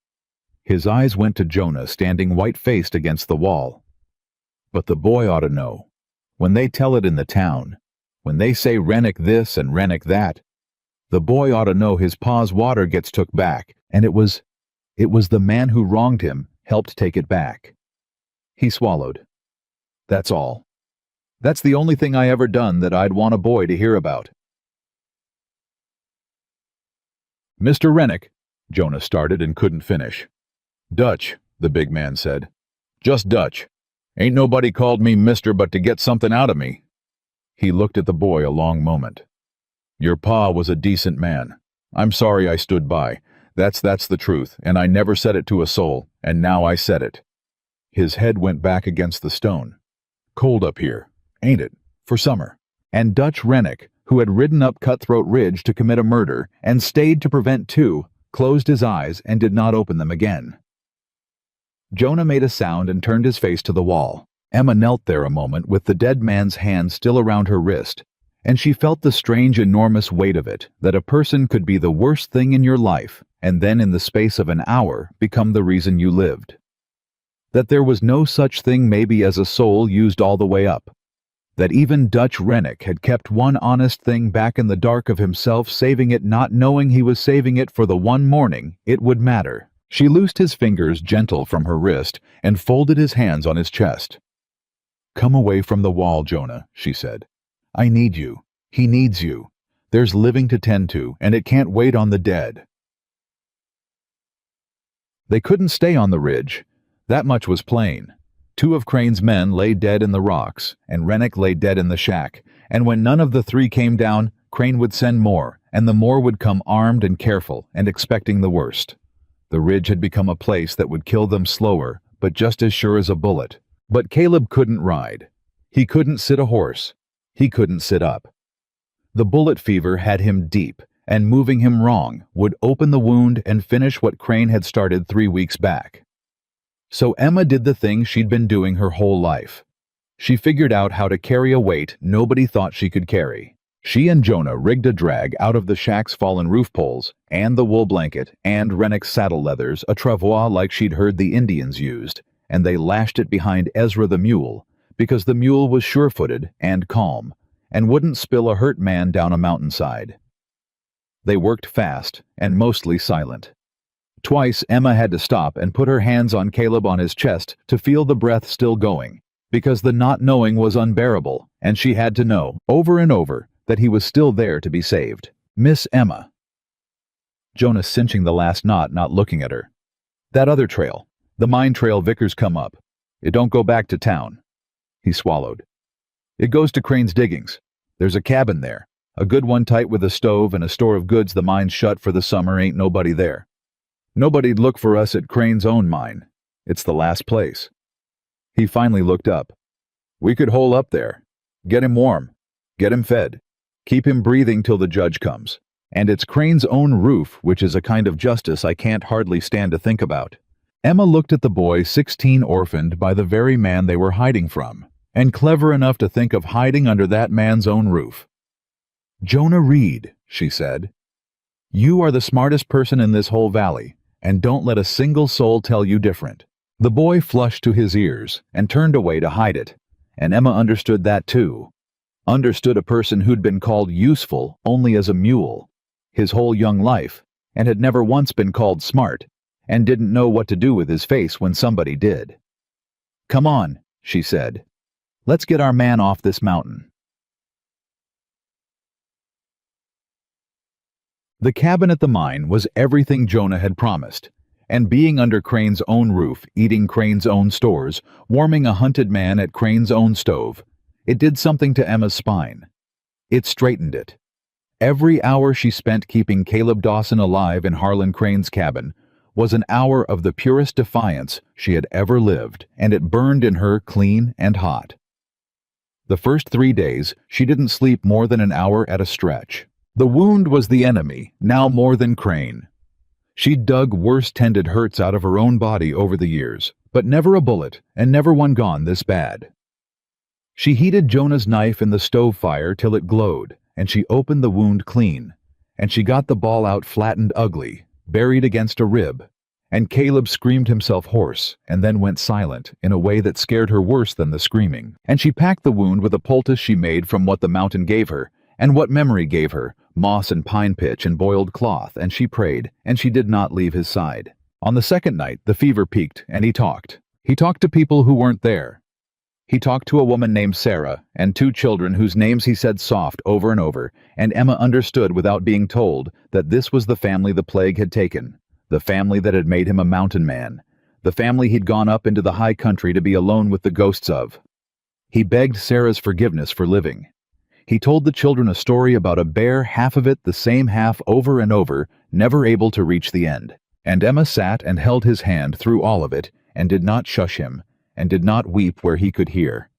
His eyes went to Jonah standing white-faced against the wall. But the boy ought to know. When they tell it in the town, when they say Rennick this and Rennick that, the boy ought to know his pa's water gets took back, and it was the man who wronged him helped take it back. He swallowed. That's all. That's the only thing I ever done that I'd want a boy to hear about. Mr. Rennick, Jonah started and couldn't finish. Dutch, the big man said. Just Dutch. Ain't nobody called me mister but to get something out of me. He looked at the boy a long moment. Your pa was a decent man. I'm sorry I stood by. That's the truth, and I never said it to a soul, and now I said it. His head went back against the stone. Cold up here, ain't it, for summer? And Dutch Rennick, who had ridden up Cutthroat Ridge to commit a murder and stayed to prevent 2, closed his eyes and did not open them again. Jonah made a sound and turned his face to the wall. Emma knelt there a moment with the dead man's hand still around her wrist, and she felt the strange, enormous weight of it, that a person could be the worst thing in your life, and then in the space of an hour become the reason you lived. That there was no such thing maybe as a soul used all the way up. That even Dutch Rennick had kept one honest thing back in the dark of himself, saving it, not knowing he was saving it for the one morning it would matter. She loosed his fingers gentle from her wrist and folded his hands on his chest. Come away from the wall, Jonah, she said. I need you. He needs you. There's living to tend to, and it can't wait on the dead. They couldn't stay on the ridge. That much was plain. 2 of Crane's men lay dead in the rocks, and Rennick lay dead in the shack, and when none of the 3 came down, Crane would send more, and the more would come armed and careful and expecting the worst. The ridge had become a place that would kill them slower, but just as sure as a bullet. But Caleb couldn't ride. He couldn't sit a horse. He couldn't sit up. The bullet fever had him deep, and moving him wrong would open the wound and finish what Crane had started 3 weeks back. So Emma did the thing she'd been doing her whole life. She figured out how to carry a weight nobody thought she could carry. She and Jonah rigged a drag out of the shack's fallen roof poles, and the wool blanket, and Rennick's saddle leathers, a travois like she'd heard the Indians used, and they lashed it behind Ezra the mule, because the mule was sure-footed and calm, and wouldn't spill a hurt man down a mountainside. They worked fast, and mostly silent. Twice Emma had to stop and put her hands on Caleb on his chest to feel the breath still going, because the not knowing was unbearable, and she had to know, over and over, that he was still there to be saved. Miss Emma. Jonah cinching the last knot, not looking at her. That other trail, the mine trail Vickers come up. It don't go back to town. He swallowed. It goes to Crane's diggings. There's a cabin there, a good one tight with a stove and a store of goods. The mine's shut for the summer, ain't nobody there. Nobody'd look for us at Crane's own mine. It's the last place. He finally looked up. We could hole up there. Get him warm. Get him fed. Keep him breathing till the judge comes. And it's Crane's own roof, which is a kind of justice I can't hardly stand to think about. Emma looked at the boy, 16, orphaned by the very man they were hiding from, and clever enough to think of hiding under that man's own roof. Jonah Reed, she said, you are the smartest person in this whole valley, and don't let a single soul tell you different. The boy flushed to his ears and turned away to hide it, and Emma understood that too. Understood a person who'd been called useful only as a mule, his whole young life, and had never once been called smart, and didn't know what to do with his face when somebody did. "Come on," she said. "Let's get our man off this mountain." The cabin at the mine was everything Jonah had promised, and being under Crane's own roof, eating Crane's own stores, warming a hunted man at Crane's own stove, it did something to Emma's spine. It straightened it. Every hour she spent keeping Caleb Dawson alive in Harlan Crane's cabin was an hour of the purest defiance she had ever lived, and it burned in her clean and hot. The first 3 days, she didn't sleep more than an hour at a stretch. The wound was the enemy, now more than Crane. She'd dug worse-tended hurts out of her own body over the years, but never a bullet, and never one gone this bad. She heated Jonah's knife in the stove fire till it glowed, and she opened the wound clean, and she got the ball out flattened ugly, buried against a rib, and Caleb screamed himself hoarse, and then went silent, in a way that scared her worse than the screaming. And she packed the wound with a poultice she made from what the mountain gave her, and what memory gave her, moss and pine pitch and boiled cloth, and she prayed, and she did not leave his side. On the second night, the fever peaked, and he talked. He talked to people who weren't there. He talked to a woman named Sarah, and 2 children whose names he said soft over and over, and Emma understood without being told that this was the family the plague had taken, the family that had made him a mountain man, the family he'd gone up into the high country to be alone with the ghosts of. He begged Sarah's forgiveness for living. He told the children a story about a bear, half of it the same half over and over, never able to reach the end. And Emma sat and held his hand through all of it, and did not shush him, and did not weep where he could hear.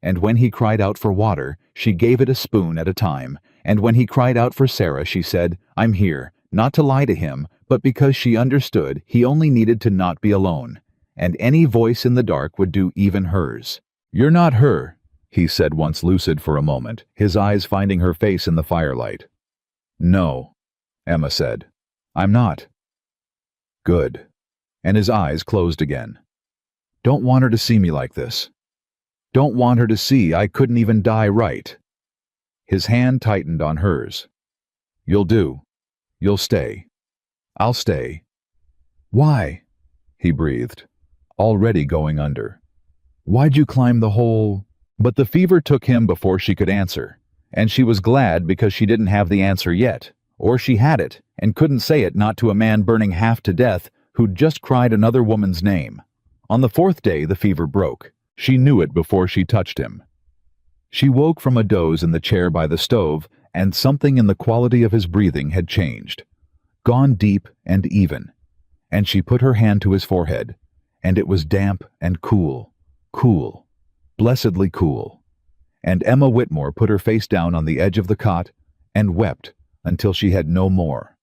And when he cried out for water, she gave it a spoon at a time, and when he cried out for Sarah, she said, "I'm here," not to lie to him, but because she understood he only needed to not be alone, and any voice in the dark would do even hers. "You're not her," he said once lucid for a moment, his eyes finding her face in the firelight. "No," Emma said. "I'm not." "Good." And his eyes closed again. "Don't want her to see me like this. Don't want her to see I couldn't even die right." His hand tightened on hers. "You'll do. You'll stay. I'll stay." "Why?" he breathed, already going under. "Why'd you climb the whole—" But the fever took him before she could answer, and she was glad because she didn't have the answer yet, or she had it and couldn't say it not to a man burning half to death who'd just cried another woman's name. On the 4th day the fever broke. She knew it before she touched him. She woke from a doze in the chair by the stove, and something in the quality of his breathing had changed, gone deep and even, and she put her hand to his forehead, and it was damp and cool, cool. Blessedly cool, and Emma Whitmore put her face down on the edge of the cot and wept until she had no more.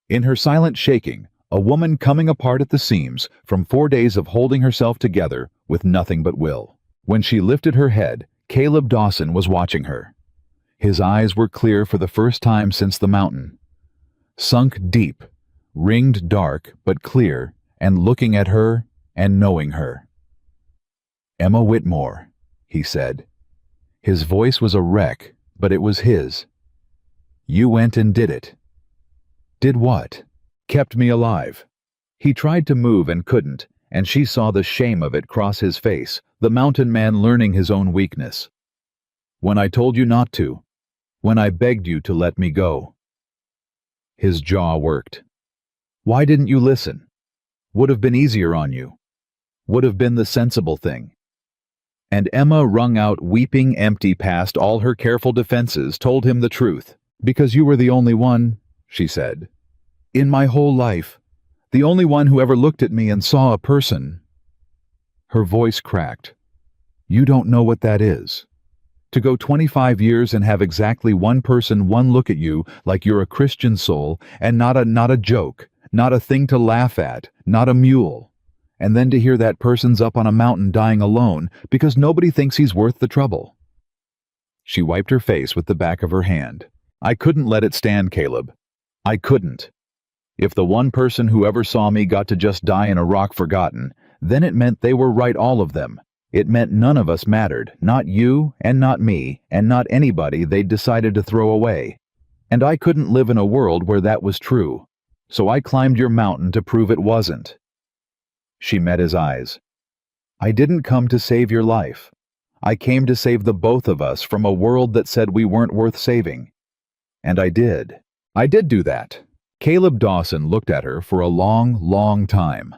In her silent shaking, a woman coming apart at the seams from 4 days of holding herself together with nothing but will. When she lifted her head, Caleb Dawson was watching her. His eyes were clear for the first time since the mountain, sunk deep, ringed dark but clear, and looking at her and knowing her. "Emma Whitmore," he said. His voice was a wreck, but it was his. "You went and did it." "Did what?" "Kept me alive." He tried to move and couldn't, and she saw the shame of it cross his face, the mountain man learning his own weakness. "When I told you not to. When I begged you to let me go." His jaw worked. "Why didn't you listen? Would have been easier on you. Would have been the sensible thing." And Emma, wrung out, weeping empty past all her careful defenses, told him the truth. "Because you were the only one," she said, "in my whole life, the only one who ever looked at me and saw a person." Her voice cracked. "You don't know what that is. To go 25 years and have exactly one person one look at you like you're a Christian soul, and not a joke, not a thing to laugh at, not a mule. And then to hear that person's up on a mountain dying alone because nobody thinks he's worth the trouble." She wiped her face with the back of her hand. "I couldn't let it stand, Caleb. I couldn't. If the one person who ever saw me got to just die in a rock forgotten, then it meant they were right, all of them. It meant none of us mattered, not you and not me and not anybody they'd decided to throw away. And I couldn't live in a world where that was true. So I climbed your mountain to prove it wasn't." She met his eyes. "I didn't come to save your life. I came to save the both of us from a world that said we weren't worth saving. And I did. I did do that." Caleb Dawson looked at her for a long, long time.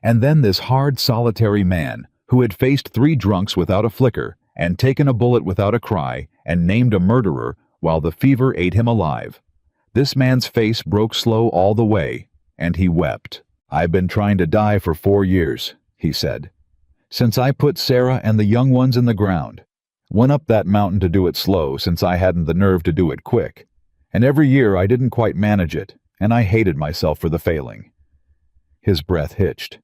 And then this hard, solitary man, who had faced 3 drunks without a flicker, and taken a bullet without a cry, and named a murderer while the fever ate him alive. This man's face broke slow all the way, and he wept. "I've been trying to die for 4 years," he said. "Since I put Sarah and the young ones in the ground. Went up that mountain to do it slow since I hadn't the nerve to do it quick. And every year I didn't quite manage it, and I hated myself for the failing." His breath hitched.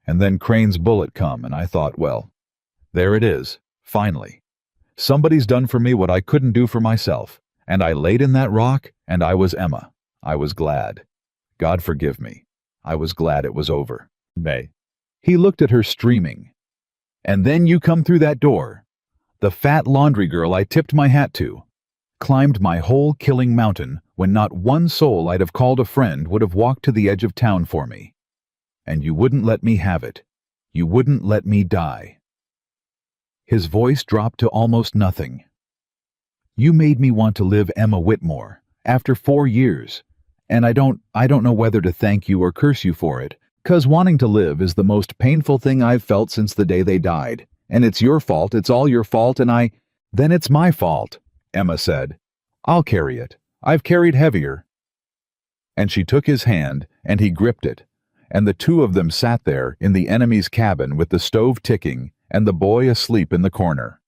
"And then Crane's bullet come, and I thought, well, there it is, finally. Somebody's done for me what I couldn't do for myself, and I laid in that rock, and I was Emma. I was glad. God forgive me. I was glad it was over." May. He looked at her streaming. "And then you come through that door. The fat laundry girl I tipped my hat to. Climbed my whole killing mountain when not one soul I'd have called a friend would have walked to the edge of town for me. And you wouldn't let me have it. You wouldn't let me die." His voice dropped to almost nothing. "You made me want to live Emma Whitmore, after 4 years. And I don't know whether to thank you or curse you for it, 'cause wanting to live is the most painful thing I've felt since the day they died. And it's your fault, it's all your fault, and Then it's my fault," Emma said. "I'll carry it. I've carried heavier." And she took his hand, and he gripped it, and the 2 of them sat there in the enemy's cabin with the stove ticking and the boy asleep in the corner.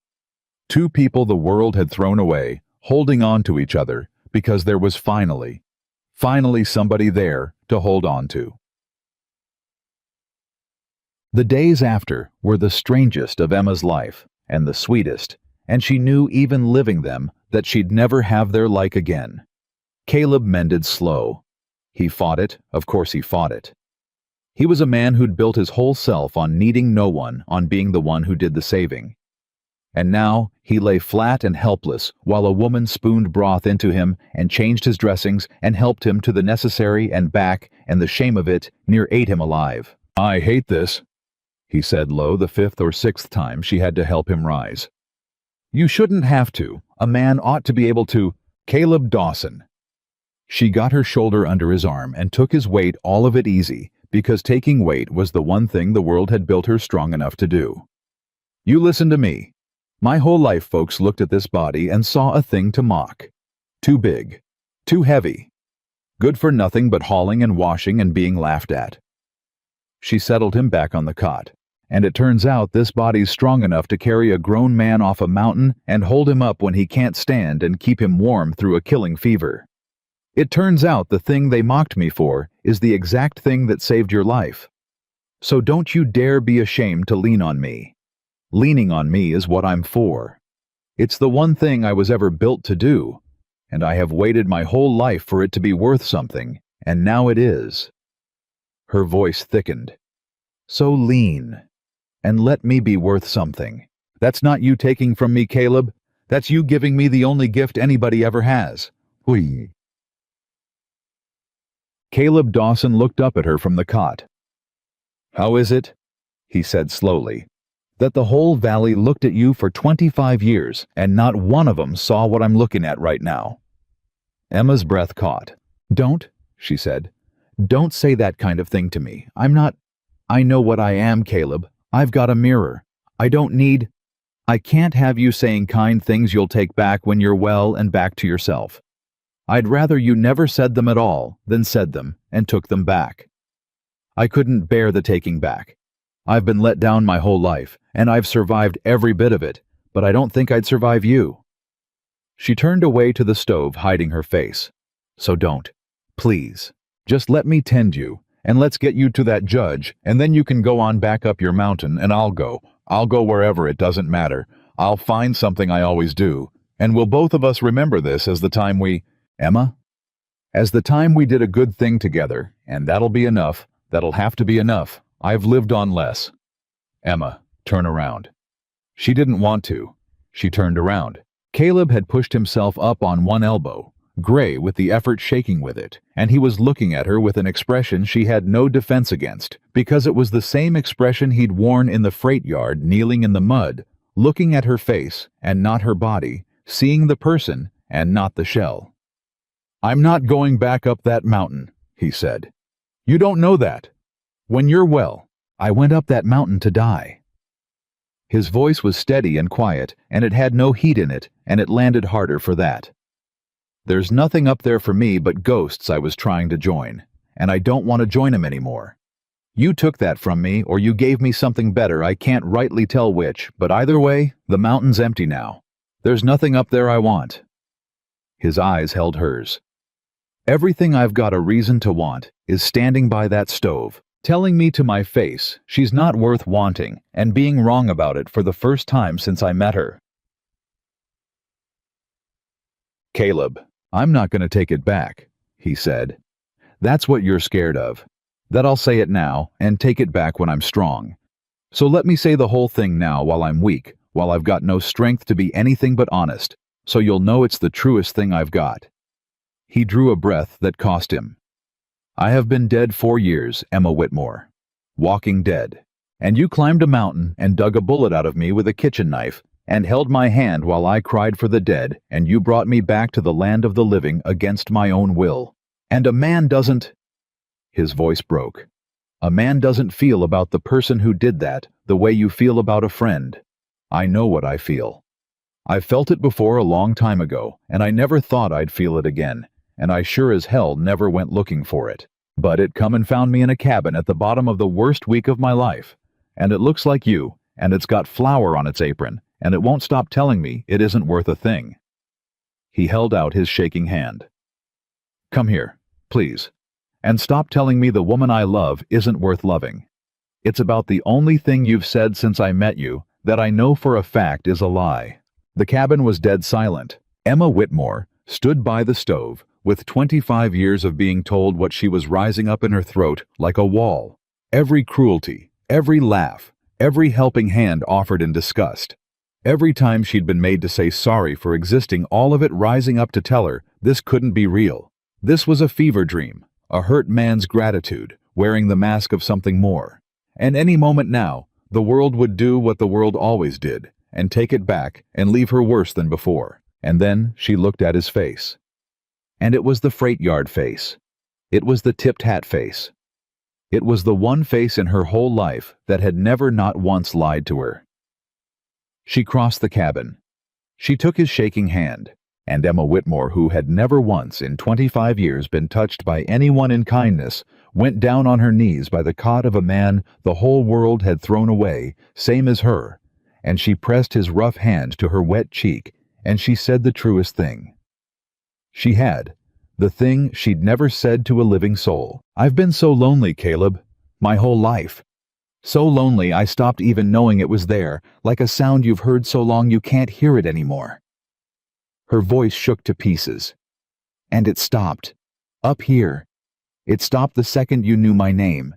2 people the world had thrown away, holding on to each other because there was finally somebody there to hold on to. The days after were the strangest of Emma's life, and the sweetest, and she knew even living them that she'd never have their like again. Caleb mended slow. He fought it, of course he fought it. He was a man who'd built his whole self on needing no one, on being the one who did the saving. And now he lay flat and helpless while a woman spooned broth into him and changed his dressings and helped him to the necessary and back, and the shame of it near ate him alive. "I hate this," he said low the 5th or 6th time she had to help him rise. "You shouldn't have to. A man ought to be able to—" "Caleb Dawson." She got her shoulder under his arm and took his weight, all of it easy, because taking weight was the one thing the world had built her strong enough to do. "You listen to me. My whole life folks looked at this body and saw a thing to mock. Too big. Too heavy. Good for nothing but hauling and washing and being laughed at." She settled him back on the cot. "And it turns out this body's strong enough to carry a grown man off a mountain and hold him up when he can't stand and keep him warm through a killing fever. It turns out the thing they mocked me for is the exact thing that saved your life. So don't you dare be ashamed to lean on me. Leaning on me is what I'm for. It's the one thing I was ever built to do, and I have waited my whole life for it to be worth something, and now it is." Her voice thickened. "So lean. And let me be worth something. That's not you taking from me, Caleb. That's you giving me the only gift anybody ever has. Hui." Caleb Dawson looked up at her from the cot. "How is it," he said slowly, "that the whole valley looked at you for 25 years and not one of them saw what I'm looking at right now?" Emma's breath caught. "Don't," she said. "Don't say that kind of thing to me. I'm not— I know what I am, Caleb. I've got a mirror. I can't have you saying kind things you'll take back when you're well and back to yourself. I'd rather you never said them at all than said them and took them back. I couldn't bear the taking back. I've been let down my whole life, and I've survived every bit of it, but I don't think I'd survive you." She turned away to the stove, hiding her face. "So don't. Please. Just let me tend you. And let's get you to that judge, and then you can go on back up your mountain, and I'll go wherever, it doesn't matter. I'll find something I always do, and we'll both of us remember this as the time we— Emma? As the time we did a good thing together, and that'll be enough. That'll have to be enough. I've lived on less." "Emma, turn around." She didn't want to. She turned around. Caleb had pushed himself up on one elbow, gray with the effort shaking with it, and he was looking at her with an expression she had no defense against, because it was the same expression he'd worn in the freight yard kneeling in the mud, looking at her face and not her body, seeing the person and not the shell. "I'm not going back up that mountain," he said. "You don't know that. When you're well, I went up that mountain to die." His voice was steady and quiet, and it had no heat in it, and it landed harder for that. "There's nothing up there for me but ghosts I was trying to join, and I don't want to join 'em anymore. You took that from me, or you gave me something better. I can't rightly tell which, but either way, the mountain's empty now. There's nothing up there I want." His eyes held hers. "Everything I've got a reason to want is standing by that stove, telling me to my face she's not worth wanting and being wrong about it for the first time since I met her." "Caleb, I'm not going to take it back," he said. "That's what you're scared of. That I'll say it now and take it back when I'm strong. So let me say the whole thing now while I'm weak, while I've got no strength to be anything but honest, so you'll know it's the truest thing I've got." He drew a breath that cost him. "I have been dead 4 years, Emma Whitmore. Walking dead. And you climbed a mountain and dug a bullet out of me with a kitchen knife and held my hand while I cried for the dead, and you brought me back to the land of the living against my own will. And a man doesn't—" His voice broke. "A man doesn't feel about the person who did that the way you feel about a friend. I know what I feel. I've felt it before a long time ago, and I never thought I'd feel it again. And I sure as hell never went looking for it. But it come and found me in a cabin at the bottom of the worst week of my life. And it looks like you, and it's got flour on its apron, and it won't stop telling me it isn't worth a thing." He held out his shaking hand. "Come here, please, and stop telling me the woman I love isn't worth loving. It's about the only thing you've said since I met you that I know for a fact is a lie." The cabin was dead silent. Emma Whitmore stood by the stove, with 25 years of being told what she was rising up in her throat like a wall. Every cruelty, every laugh, every helping hand offered in disgust. Every time she'd been made to say sorry for existing, all of it rising up to tell her this couldn't be real. This was a fever dream, a hurt man's gratitude, wearing the mask of something more. And any moment now, the world would do what the world always did, and take it back and leave her worse than before. And then she looked at his face. And it was the freight yard face. It was the tipped hat face. It was the one face in her whole life that had never not once lied to her. She crossed the cabin. She took his shaking hand, and Emma Whitmore, who had never once in 25 years been touched by anyone in kindness, went down on her knees by the cot of a man the whole world had thrown away, same as her, and she pressed his rough hand to her wet cheek, and she said the truest thing. She had, the thing she'd never said to a living soul. "I've been so lonely, Caleb, my whole life. So lonely I stopped even knowing it was there, like a sound you've heard so long you can't hear it anymore." Her voice shook to pieces. "And it stopped. Up here. It stopped the second you knew my name.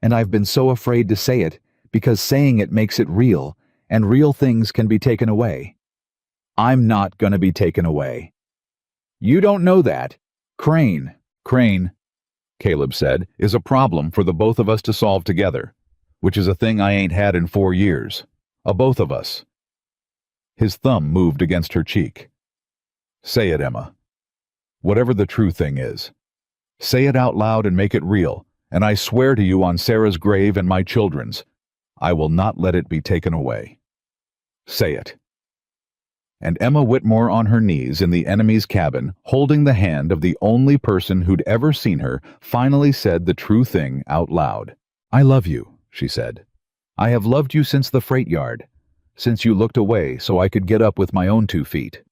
And I've been so afraid to say it, because saying it makes it real, and real things can be taken away. I'm not gonna be taken away." "You don't know that. Crane, Caleb said, "is a problem for the both of us to solve together, which is a thing I ain't had in 4 years. A both of us." His thumb moved against her cheek. "Say it, Emma. Whatever the true thing is. Say it out loud and make it real, and I swear to you on Sarah's grave and my children's, I will not let it be taken away. Say it." And Emma Whitmore on her knees in the enemy's cabin, holding the hand of the only person who'd ever seen her, finally said the true thing out loud. "I love you," she said. "I have loved you since the freight yard, since you looked away so I could get up with my own 2 feet.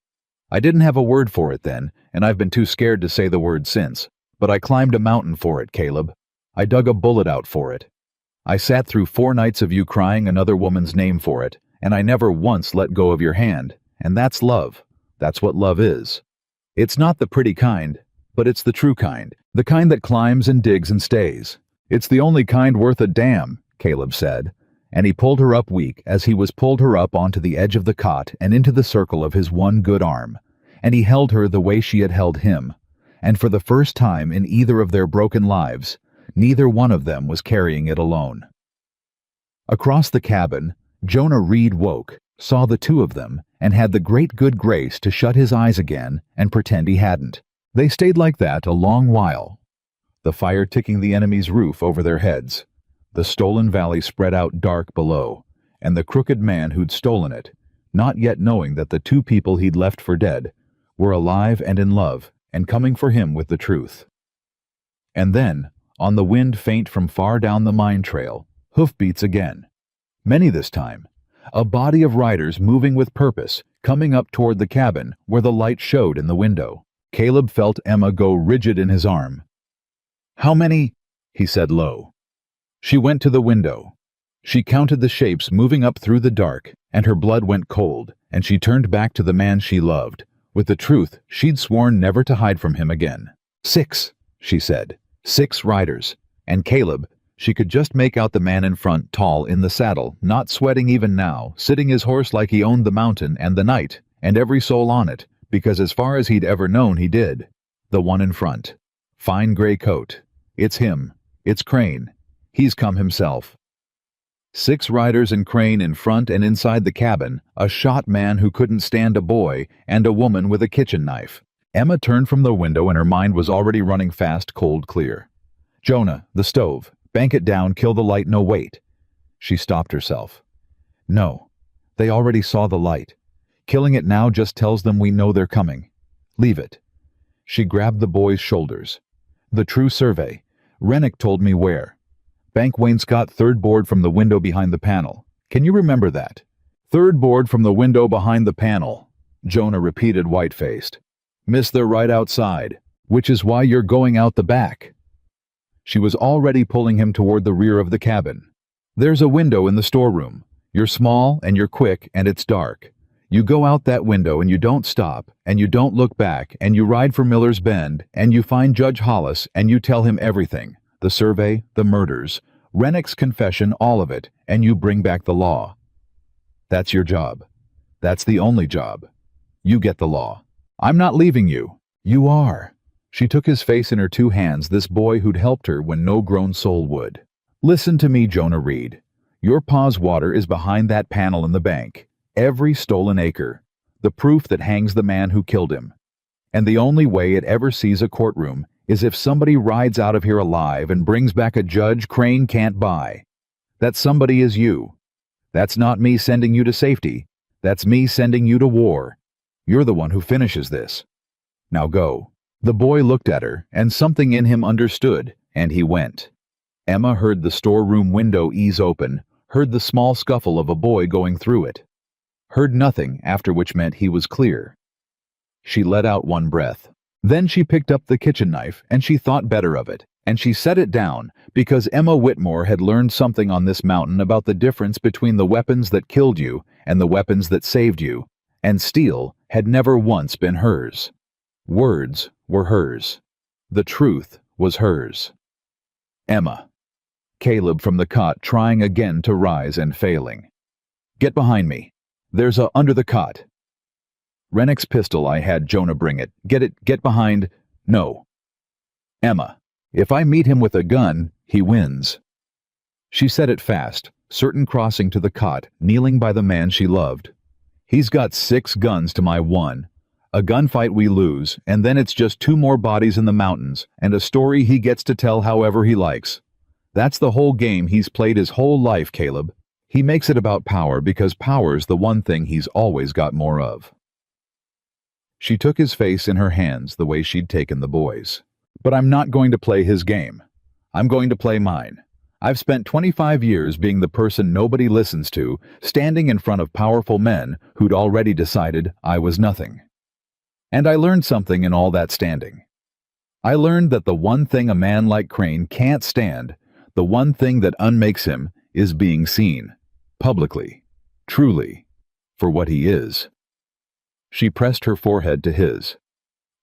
I didn't have a word for it then, and I've been too scared to say the word since, but I climbed a mountain for it, Caleb. I dug a bullet out for it. I sat through 4 nights of you crying another woman's name for it, and I never once let go of your hand. And that's love. That's what love is. It's not the pretty kind, but it's the true kind, the kind that climbs and digs and stays. It's the only kind worth a damn," Caleb said, and he pulled her up weak as he was pulled her up onto the edge of the cot and into the circle of his one good arm, and he held her the way she had held him, and for the first time in either of their broken lives, neither one of them was carrying it alone. Across the cabin, Jonah Reed woke, saw the two of them, and had the great good grace to shut his eyes again and pretend he hadn't. They stayed like that a long while, the fire ticking the enemy's roof over their heads, the stolen valley spread out dark below, and the crooked man who'd stolen it, not yet knowing that the two people he'd left for dead were alive and in love and coming for him with the truth. And then, on the wind faint from far down the mine trail, hoofbeats again. Many this time, a body of riders moving with purpose, coming up toward the cabin where the light showed in the window. Caleb felt Emma go rigid in his arm. "How many?" he said low. She went to the window. She counted the shapes moving up through the dark, and her blood went cold, and she turned back to the man she loved, with the truth she'd sworn never to hide from him again. 6, she said. 6 riders. And Caleb, she could just make out the man in front, tall in the saddle, not sweating even now, sitting his horse like he owned the mountain and the night, and every soul on it, because as far as he'd ever known he did. The one in front. Fine gray coat. It's him. It's Crane. He's come himself. 6 riders and Crane in front and inside the cabin, a shot man who couldn't stand a boy, and a woman with a kitchen knife. Emma turned from the window and her mind was already running fast, cold clear. "Jonah, the stove. Bank it down, kill the light, no wait." She stopped herself. "No, they already saw the light. Killing it now just tells them we know they're coming. Leave it." She grabbed the boy's shoulders. "The true survey. Rennick told me where. Bank wainscot, 3rd board from the window behind the panel. Can you remember that?" "3rd board from the window behind the panel," Jonah repeated white-faced. "Miss, they're right outside, which is why you're going out the back." She was already pulling him toward the rear of the cabin. "There's a window in the storeroom. You're small and you're quick and it's dark. You go out that window and you don't stop and you don't look back and you ride for Miller's Bend and you find Judge Hollis and you tell him everything. The survey, the murders, Rennick's confession, all of it, and you bring back the law. That's your job. That's the only job. You get the law. I'm not leaving you. You are." She took his face in her 2 hands, this boy who'd helped her when no grown soul would. "Listen to me, Jonah Reed. Your pa's water is behind that panel in the bank. Every stolen acre. The proof that hangs the man who killed him. And the only way it ever sees a courtroom is if somebody rides out of here alive and brings back a judge Crane can't buy. That somebody is you. That's not me sending you to safety. That's me sending you to war. You're the one who finishes this. Now go." The boy looked at her, and something in him understood, and he went. Emma heard the storeroom window ease open, heard the small scuffle of a boy going through it. Heard nothing, after which meant he was clear. She let out one breath. Then she picked up the kitchen knife, and she thought better of it, and she set it down, because Emma Whitmore had learned something on this mountain about the difference between the weapons that killed you and the weapons that saved you, and steel had never once been hers. Words were hers. The truth was hers. Emma. Caleb from the cot trying again to rise and failing. "Get behind me. There's a under the cot." "Rennick's pistol, I had Jonah bring it. Get behind." "No." "Emma. If I meet him with a gun, he wins." She said it fast, certain crossing to the cot, kneeling by the man she loved. "He's got 6 guns to my 1. A gunfight we lose, and then it's just 2 more bodies in the mountains, and a story he gets to tell however he likes. That's the whole game he's played his whole life, Caleb. He makes it about power because power's the one thing he's always got more of." She took his face in her hands the way she'd taken the boy's. "But I'm not going to play his game. I'm going to play mine. I've spent 25 years being the person nobody listens to, standing in front of powerful men who'd already decided I was nothing. And I learned something in all that standing. I learned that the one thing a man like Crane can't stand, the one thing that unmakes him, is being seen, publicly, truly, for what he is." She pressed her forehead to his.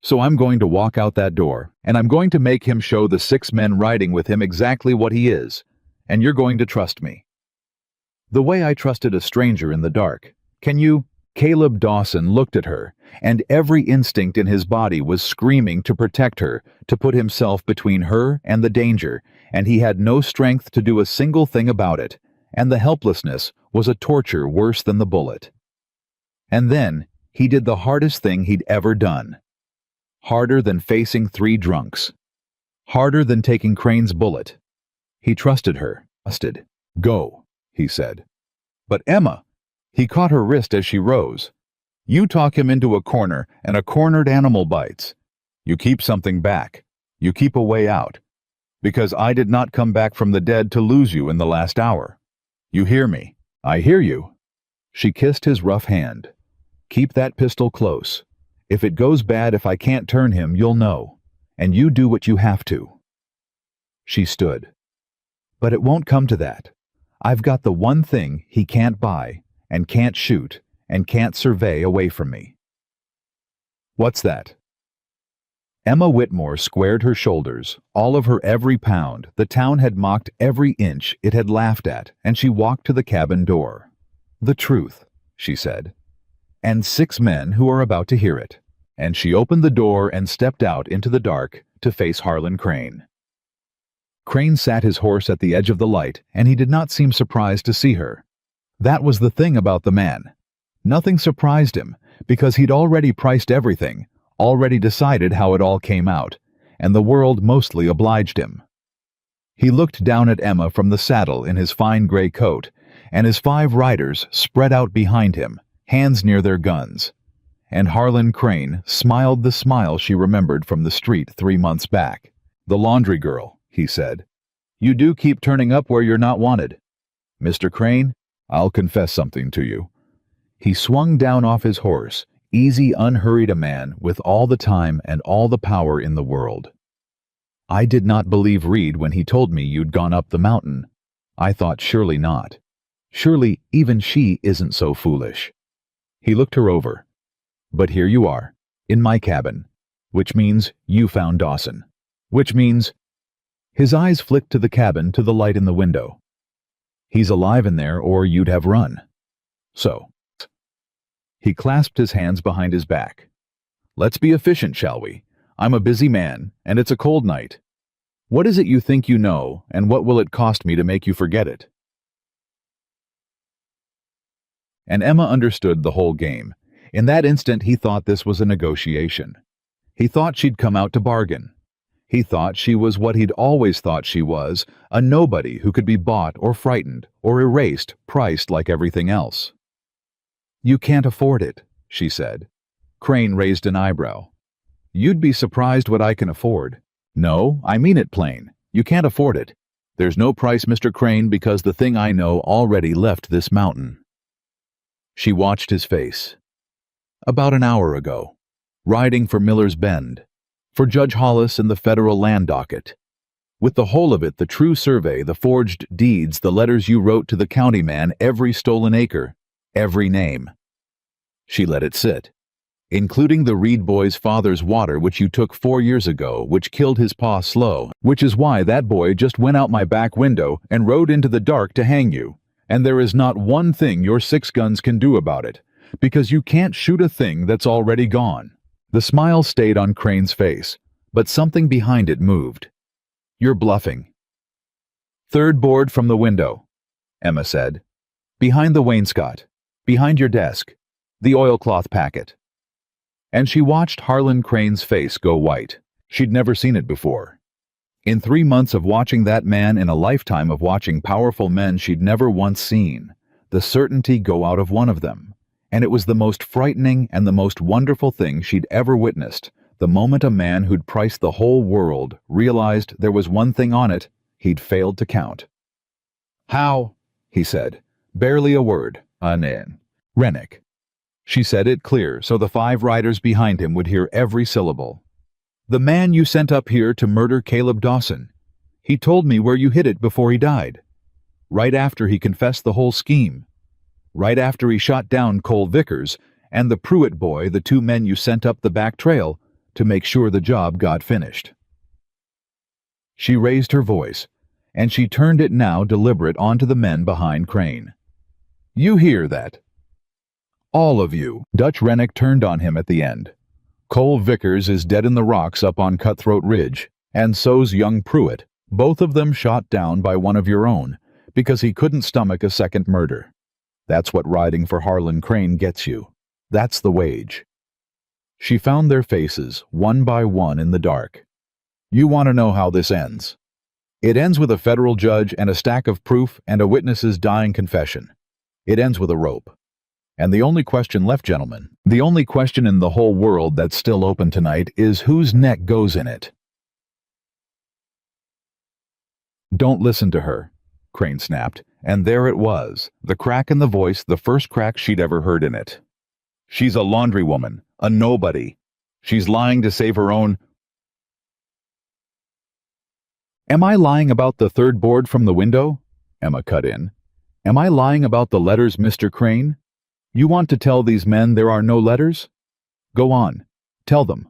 "So I'm going to walk out that door, and I'm going to make him show the 6 men riding with him exactly what he is, and you're going to trust me. The way I trusted a stranger in the dark. Can you Caleb Dawson looked at her, and every instinct in his body was screaming to protect her, to put himself between her and the danger, and he had no strength to do a single thing about it, and the helplessness was a torture worse than the bullet. And then he did the hardest thing he'd ever done. Harder than facing 3 drunks. Harder than taking Crane's bullet. He trusted her. Go, he said. But Emma, he caught her wrist as she rose. You talk him into a corner, and a cornered animal bites. You keep something back. You keep a way out. Because I did not come back from the dead to lose you in the last hour. You hear me? I hear you. She kissed his rough hand. Keep that pistol close. If it goes bad, if I can't turn him, you'll know. And you do what you have to. She stood. But it won't come to that. I've got the one thing he can't buy, and can't shoot, and can't survey away from me. What's that? Emma Whitmore squared her shoulders, all of her every pound. The town had mocked every inch it had laughed at, and she walked to the cabin door. The truth, she said. And 6 men who are about to hear it. And she opened the door and stepped out into the dark to face Harlan Crane. Crane sat his horse at the edge of the light, and he did not seem surprised to see her. That was the thing about the man. Nothing surprised him, because he'd already priced everything, already decided how it all came out, and the world mostly obliged him. He looked down at Emma from the saddle in his fine gray coat, and his 5 riders spread out behind him, hands near their guns. And Harlan Crane smiled the smile she remembered from the street 3 months back. The laundry girl, he said. You do keep turning up where you're not wanted. Mr. Crane, I'll confess something to you. He swung down off his horse, easy, unhurried, a man with all the time and all the power in the world. I did not believe Reed when he told me you'd gone up the mountain. I thought surely not. Surely even she isn't so foolish. He looked her over. But here you are, in my cabin, which means you found Dawson. Which means... His eyes flicked to the cabin, to the light in the window. He's alive in there, or you'd have run. So. He clasped his hands behind his back. Let's be efficient, shall we? I'm a busy man, and it's a cold night. What is it you think you know, and what will it cost me to make you forget it? And Emma understood the whole game. In that instant he thought this was a negotiation. He thought she'd come out to bargain. He thought she was what he'd always thought she was, a nobody who could be bought or frightened or erased, priced like everything else. You can't afford it, she said. Crane raised an eyebrow. You'd be surprised what I can afford. No, I mean it plain. You can't afford it. There's no price, Mr. Crane, because the thing I know already left this mountain. She watched his face. About an hour ago, riding for Miller's Bend, for Judge Hollis and the federal land docket. With the whole of it, the true survey, the forged deeds, the letters you wrote to the county man, every stolen acre, every name. She let it sit. Including the Reed boy's father's water, which you took 4 years ago, which killed his pa slow, which is why that boy just went out my back window and rode into the dark to hang you. And there is not one thing your 6 guns can do about it, because you can't shoot a thing that's already gone. The smile stayed on Crane's face, but something behind it moved. You're bluffing. Third board from the window, Emma said. Behind the wainscot, behind your desk, the oilcloth packet. And she watched Harlan Crane's face go white. She'd never seen it before. In 3 months of watching that man, in a lifetime of watching powerful men she'd never once seen, the certainty go out of one of them. And it was the most frightening and the most wonderful thing she'd ever witnessed, the moment a man who'd priced the whole world realized there was one thing on it he'd failed to count. How? He said. Barely a word. Rennick. She said it clear, so the 5 riders behind him would hear every syllable. The man you sent up here to murder Caleb Dawson. He told me where you hid it before he died. Right after he confessed the whole scheme. Right after he shot down Cole Vickers and the Pruitt boy, the 2 men you sent up the back trail to make sure the job got finished. She raised her voice, and she turned it now deliberate onto the men behind Crane. You hear that? All of you. Dutch Rennick turned on him at the end. Cole Vickers is dead in the rocks up on Cutthroat Ridge, and so's young Pruitt, both of them shot down by one of your own, because he couldn't stomach a second murder. That's what riding for Harlan Crane gets you. That's the wage. She found their faces, one by one in the dark. You want to know how this ends? It ends with a federal judge and a stack of proof and a witness's dying confession. It ends with a rope. And the only question left, gentlemen, the only question in the whole world that's still open tonight is whose neck goes in it. Don't listen to her, Crane snapped, and there it was, the crack in the voice, the first crack she'd ever heard in it. She's a laundrywoman, a nobody. She's lying to save her own. Am I lying about the third board from the window? Emma cut in. Am I lying about the letters, Mr. Crane? You want to tell these men there are no letters? Go on. Tell them.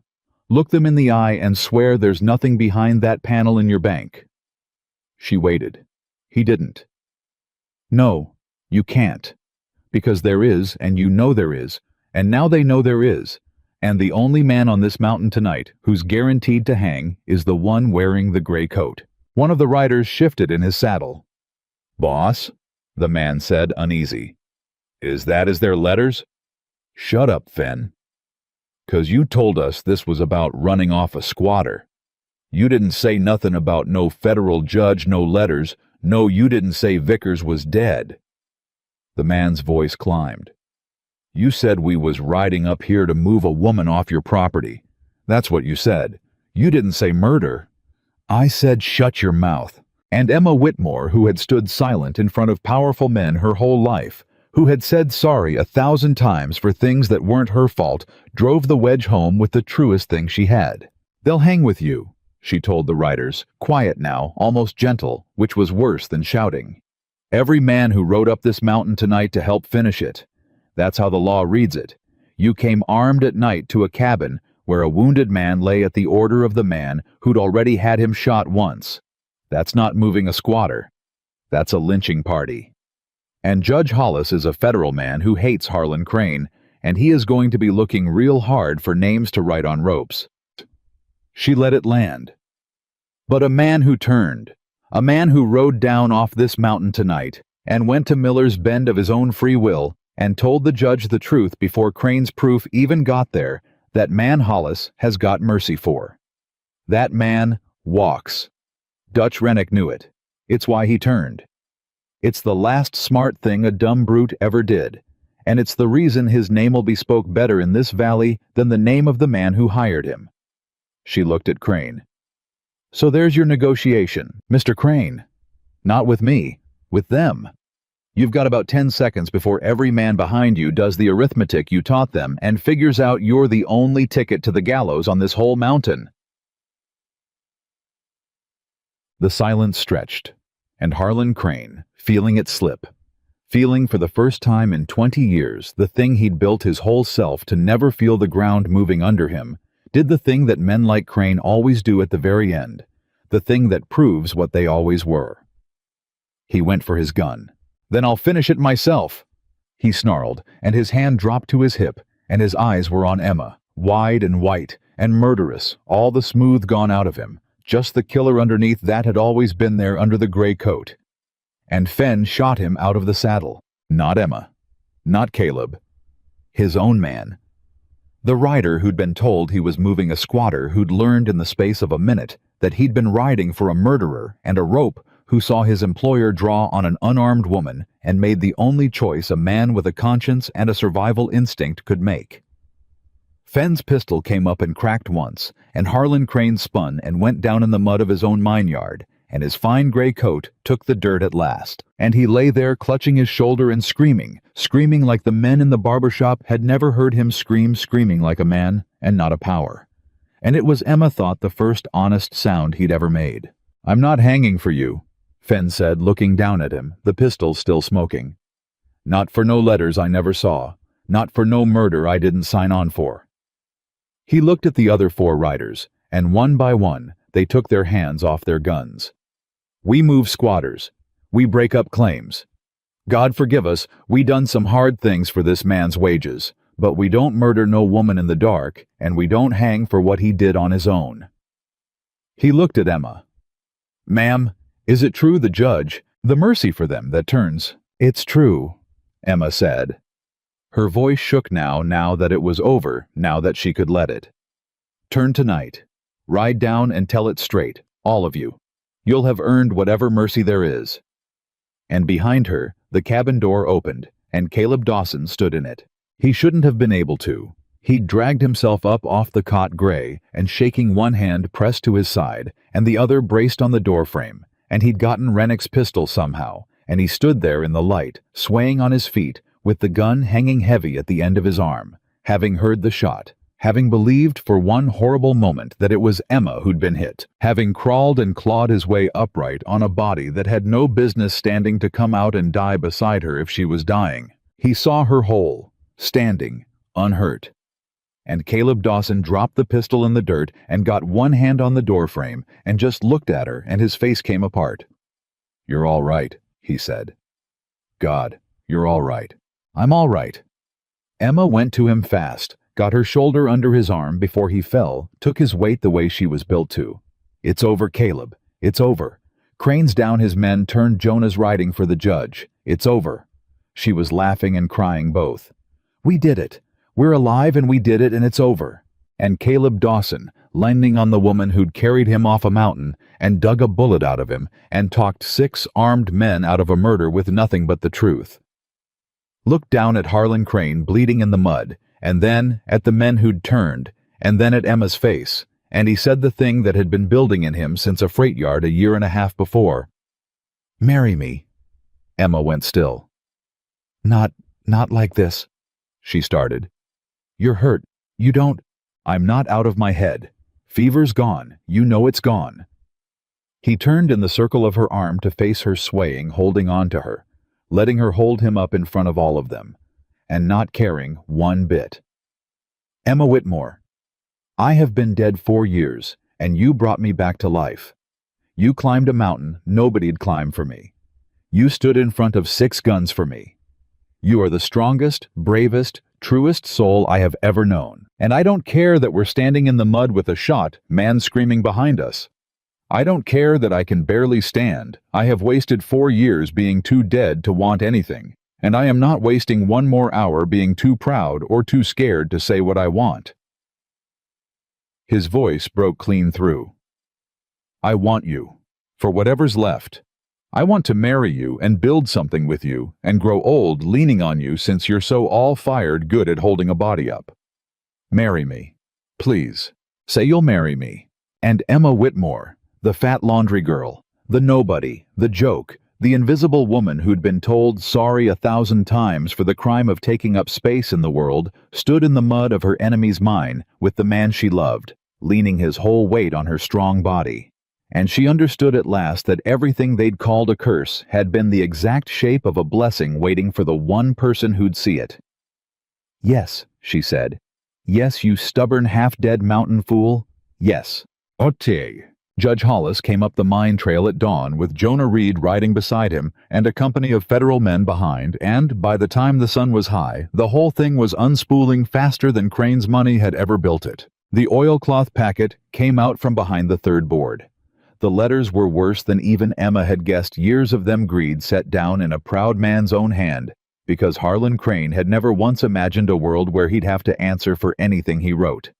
Look them in the eye and swear there's nothing behind that panel in your bank. She waited. He didn't. No, you can't. Because there is, and you know there is, and now they know there is, and the only man on this mountain tonight who's guaranteed to hang is the one wearing the gray coat. One of the riders shifted in his saddle. Boss, the man said, uneasy. Is that as their letters? Shut up, Fen. 'Cause you told us this was about running off a squatter. You didn't say nothing about no federal judge, no letters. No, you didn't say Vickers was dead. The man's voice climbed. You said we was riding up here to move a woman off your property. That's what you said. You didn't say murder. I said shut your mouth. And Emma Whitmore, who had stood silent in front of powerful men her whole life, who had said sorry 1,000 times for things that weren't her fault, drove the wedge home with the truest thing she had. They'll hang with you, she told the riders, quiet now, almost gentle, which was worse than shouting. Every man who rode up this mountain tonight to help finish it. That's how the law reads it. You came armed at night to a cabin where a wounded man lay at the order of the man who'd already had him shot once. That's not moving a squatter. That's a lynching party. And Judge Hollis is a federal man who hates Harlan Crane, and he is going to be looking real hard for names to write on ropes. She let it land. But a man who turned, a man who rode down off this mountain tonight and went to Miller's Bend of his own free will and told the judge the truth before Crane's proof even got there, that man Hollis has got mercy for. That man walks. Dutch Rennick knew it. It's why he turned. It's the last smart thing a dumb brute ever did, and it's the reason his name will be spoke better in this valley than the name of the man who hired him. She looked at Crane. So there's your negotiation, Mr. Crane. Not with me, with them. You've got about 10 seconds before every man behind you does the arithmetic you taught them and figures out you're the only ticket to the gallows on this whole mountain. The silence stretched, and Harlan Crane, feeling it slip, feeling for the first time in 20 years the thing he'd built his whole self to never feel the ground moving under him, did the thing that men like Crane always do at the very end, the thing that proves what they always were. He went for his gun. Then I'll finish it myself, he snarled, and his hand dropped to his hip, and his eyes were on Emma, wide and white and murderous, all the smooth gone out of him, just the killer underneath that had always been there under the gray coat. And Fen shot him out of the saddle. Not Emma. Not Caleb. His own man. The rider who'd been told he was moving a squatter who'd learned in the space of a minute that he'd been riding for a murderer and a rope who saw his employer draw on an unarmed woman and made the only choice a man with a conscience and a survival instinct could make. Fen's pistol came up and cracked once, and Harlan Crane spun and went down in the mud of his own mineyard, and his fine gray coat took the dirt at last, and he lay there clutching his shoulder and screaming like the men in the barber shop had never heard him screaming like a man and not a power. And it was, Emma thought, the first honest sound he'd ever made. I'm not hanging for you, Fen said, looking down at him, the pistol still smoking. Not for no letters I never saw, not for no murder I didn't sign on for. He looked at the other 4 riders, and one by one they took their hands off their guns. We move squatters. We break up claims. God forgive us, we done some hard things for this man's wages, but we don't murder no woman in the dark, and we don't hang for what he did on his own." He looked at Emma. "Ma'am, is it true the judge, the mercy for them that turns?" "It's true," Emma said. Her voice shook now that it was over, now that she could let it. "Turn tonight. Ride down and tell it straight, all of you. You'll have earned whatever mercy there is." And behind her, the cabin door opened, and Caleb Dawson stood in it. He shouldn't have been able to. He'd dragged himself up off the cot gray, and shaking one hand pressed to his side, and the other braced on the doorframe, and he'd gotten Rennick's pistol somehow, and he stood there in the light, swaying on his feet, with the gun hanging heavy at the end of his arm, having heard the shot, having believed for one horrible moment that it was Emma who'd been hit, having crawled and clawed his way upright on a body that had no business standing to come out and die beside her if she was dying. He saw her whole, standing, unhurt. And Caleb Dawson dropped the pistol in the dirt and got one hand on the doorframe and just looked at her, and his face came apart. "You're all right," he said. "God, you're all right. I'm all right." Emma went to him fast, got her shoulder under his arm before he fell, took his weight the way she was built to. "It's over, Caleb. It's over." Cranes down his men turned Jonah's riding for the judge. "It's over." She was laughing and crying both. "We did it. We're alive and we did it and it's over." And Caleb Dawson, leaning on the woman who'd carried him off a mountain and dug a bullet out of him and talked 6 armed men out of a murder with nothing but the truth. Looked down at Harlan Crane bleeding in the mud, and then at the men who'd turned, and then at Emma's face, and he said the thing that had been building in him since a freight yard a year and a half before. "Marry me." Emma went still. Not like this," she started. "You're hurt. You don't—" "I'm not out of my head. Fever's gone. You know it's gone." He turned in the circle of her arm to face her swaying, holding on to her, letting her hold him up in front of all of them, and not caring one bit. "Emma Whitmore, I have been dead 4 years, and you brought me back to life. You climbed a mountain nobody'd climb for me. You stood in front of 6 guns for me. You are the strongest, bravest, truest soul I have ever known. And I don't care that we're standing in the mud with a shot, man screaming behind us. I don't care that I can barely stand. I have wasted 4 years being too dead to want anything, and I am not wasting 1 more hour being too proud or too scared to say what I want." His voice broke clean through. "I want you, for whatever's left. I want to marry you and build something with you and grow old leaning on you since you're so all-fired good at holding a body up. Marry me. Please. Say you'll marry me." And Emma Whitmore, the fat laundry girl, the nobody, the joke, the invisible woman who'd been told sorry 1,000 times for the crime of taking up space in the world, stood in the mud of her enemy's mine with the man she loved, leaning his whole weight on her strong body. And she understood at last that everything they'd called a curse had been the exact shape of a blessing waiting for the one person who'd see it. "Yes," she said. "Yes, you stubborn half-dead mountain fool. Yes." "Ote." Judge Hollis came up the mine trail at dawn with Jonah Reed riding beside him and a company of federal men behind, and by the time the sun was high, the whole thing was unspooling faster than Crane's money had ever built it. The oilcloth packet came out from behind the third board. The letters were worse than even Emma had guessed, years of them greed set down in a proud man's own hand, because Harlan Crane had never once imagined a world where he'd have to answer for anything he wrote.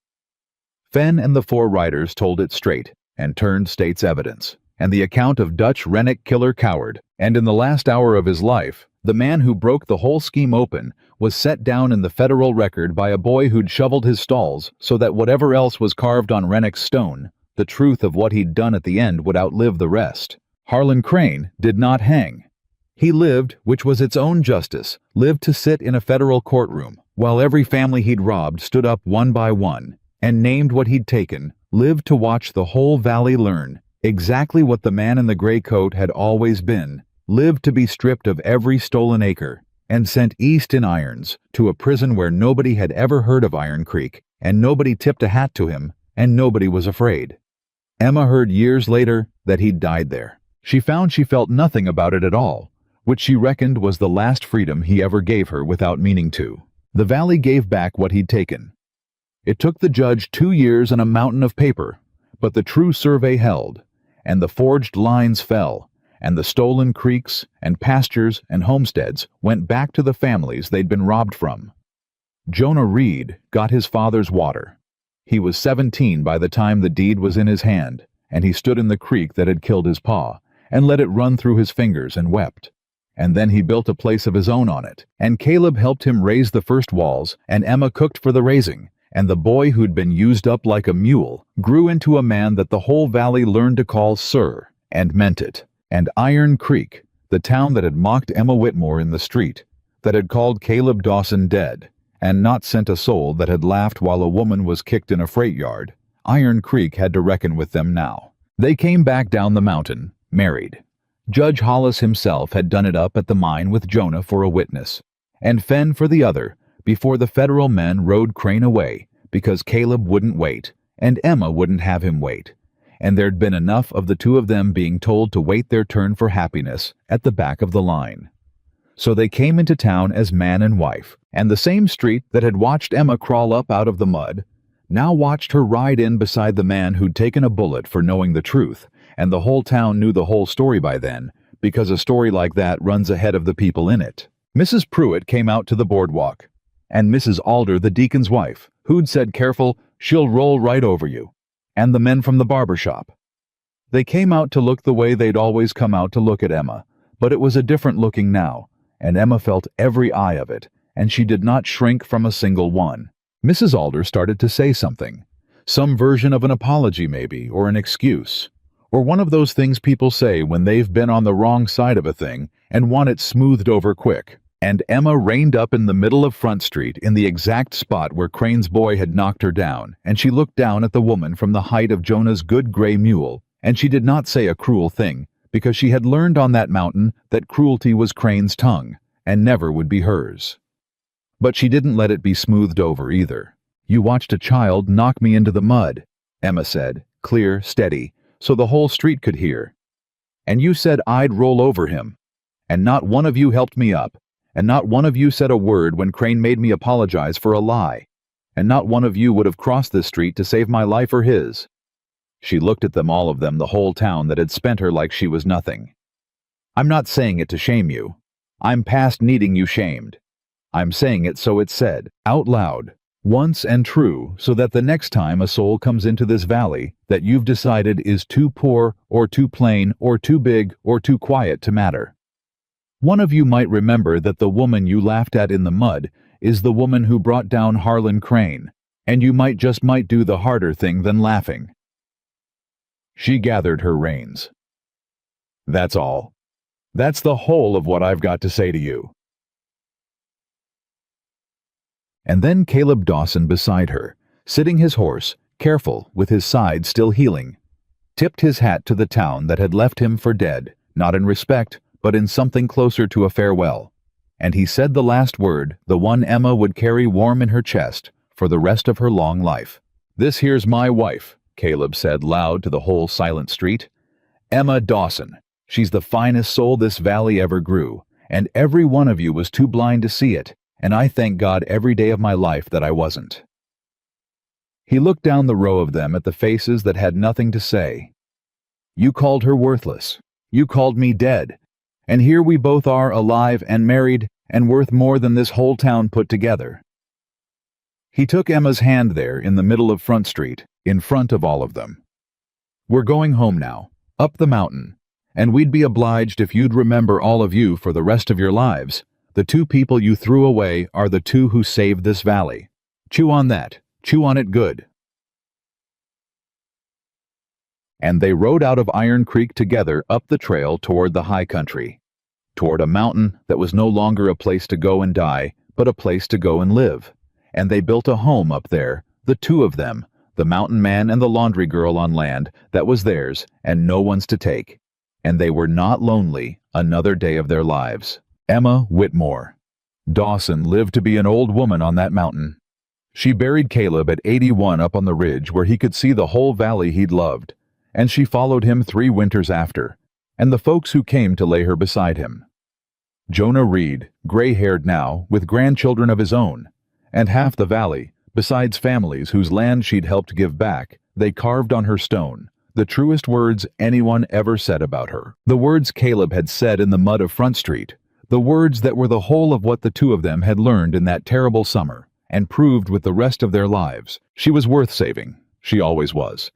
Fenn and the 4 writers told it straight, and turned state's evidence, and the account of Dutch Rennick killer coward, and in the last hour of his life, the man who broke the whole scheme open, was set down in the federal record by a boy who'd shoveled his stalls so that whatever else was carved on Rennick's stone, the truth of what he'd done at the end would outlive the rest. Harlan Crane did not hang. He lived, which was its own justice, lived to sit in a federal courtroom, while every family he'd robbed stood up one by one, and named what he'd taken, lived to watch the whole valley learn exactly what the man in the gray coat had always been, lived to be stripped of every stolen acre, and sent east in irons to a prison where nobody had ever heard of Iron Creek, and nobody tipped a hat to him, and nobody was afraid. Emma heard years later that he'd died there. She found she felt nothing about it at all. which she reckoned was the last freedom he ever gave her without meaning to. The valley gave back what he'd taken. It took the judge 2 years and a mountain of paper, but the true survey held, and the forged lines fell, and the stolen creeks and pastures and homesteads went back to the families they'd been robbed from. Jonah Reed got his father's water. He was 17 by the time the deed was in his hand, and he stood in the creek that had killed his pa, and let it run through his fingers and wept. And then he built a place of his own on it, and Caleb helped him raise the first walls, and Emma cooked for the raising, and the boy who'd been used up like a mule grew into a man that the whole valley learned to call Sir, and meant it. And Iron Creek, the town that had mocked Emma Whitmore in the street, that had called Caleb Dawson dead, and not sent a soul that had laughed while a woman was kicked in a freight yard, Iron Creek had to reckon with them now. They came back down the mountain, married. Judge Hollis himself had done it up at the mine with Jonah for a witness, and Fenn for the other, before the federal men rode Crane away, because Caleb wouldn't wait, and Emma wouldn't have him wait, and there'd been enough of the two of them being told to wait their turn for happiness at the back of the line. So they came into town as man and wife, and the same street that had watched Emma crawl up out of the mud now watched her ride in beside the man who'd taken a bullet for knowing the truth, and the whole town knew the whole story by then, because a story like that runs ahead of the people in it. Mrs. Pruitt came out to the boardwalk, and Mrs. Alder, the deacon's wife, who'd said careful, "She'll roll right over you," and the men from the barber shop. They came out to look the way they'd always come out to look at Emma, but it was a different looking now, and Emma felt every eye of it, and she did not shrink from a single one. Mrs. Alder started to say something, some version of an apology maybe, or an excuse, or one of those things people say when they've been on the wrong side of a thing and want it smoothed over quick. And Emma reined up in the middle of Front Street in the exact spot where Crane's boy had knocked her down, and she looked down at the woman from the height of Jonah's good gray mule, and she did not say a cruel thing, because she had learned on that mountain that cruelty was Crane's tongue, and never would be hers. But she didn't let it be smoothed over either. "You watched a child knock me into the mud," Emma said, clear, steady, so the whole street could hear. "And you said I'd roll over him. And not one of you helped me up. And not one of you said a word when Crane made me apologize for a lie. And not one of you would have crossed this street to save my life or his." She looked at them, all of them, the whole town that had spent her like she was nothing. "I'm not saying it to shame you. I'm past needing you shamed. I'm saying it so it's said, out loud, once and true, so that the next time a soul comes into this valley that you've decided is too poor or too plain or too big or too quiet to matter. One of you might remember that the woman you laughed at in the mud is the woman who brought down Harlan Crane, and you might do the harder thing than laughing." She gathered her reins. "That's all. That's the whole of what I've got to say to you." And then Caleb Dawson beside her, sitting his horse, careful, with his side still healing, tipped his hat to the town that had left him for dead, not in respect, but in something closer to a farewell. And he said the last word, the one Emma would carry warm in her chest for the rest of her long life. "This here's my wife," Caleb said loud to the whole silent street. "Emma Dawson. She's the finest soul this valley ever grew, and every one of you was too blind to see it, and I thank God every day of my life that I wasn't." He looked down the row of them at the faces that had nothing to say. "You called her worthless. You called me dead. And here we both are, alive and married and worth more than this whole town put together." He took Emma's hand there in the middle of Front Street, in front of all of them. "We're going home now, up the mountain, and we'd be obliged if you'd remember, all of you, for the rest of your lives, the two people you threw away are the two who saved this valley. Chew on that. Chew on it good." And they rode out of Iron Creek together up the trail toward the high country, toward a mountain that was no longer a place to go and die, but a place to go and live. And they built a home up there, the two of them, the mountain man and the laundry girl, on land that was theirs and no one's to take. And they were not lonely another day of their lives. Emma Whitmore. Dawson lived to be an old woman on that mountain. She buried Caleb at 81 up on the ridge where he could see the whole valley he'd loved, and she followed him 3 winters after, and the folks who came to lay her beside him. Jonah Reed, gray-haired now, with grandchildren of his own. And half the valley, besides families whose land she'd helped give back, they carved on her stone the truest words anyone ever said about her. The words Caleb had said in the mud of Front Street. The words that were the whole of what the two of them had learned in that terrible summer, and proved with the rest of their lives. She was worth saving. She always was.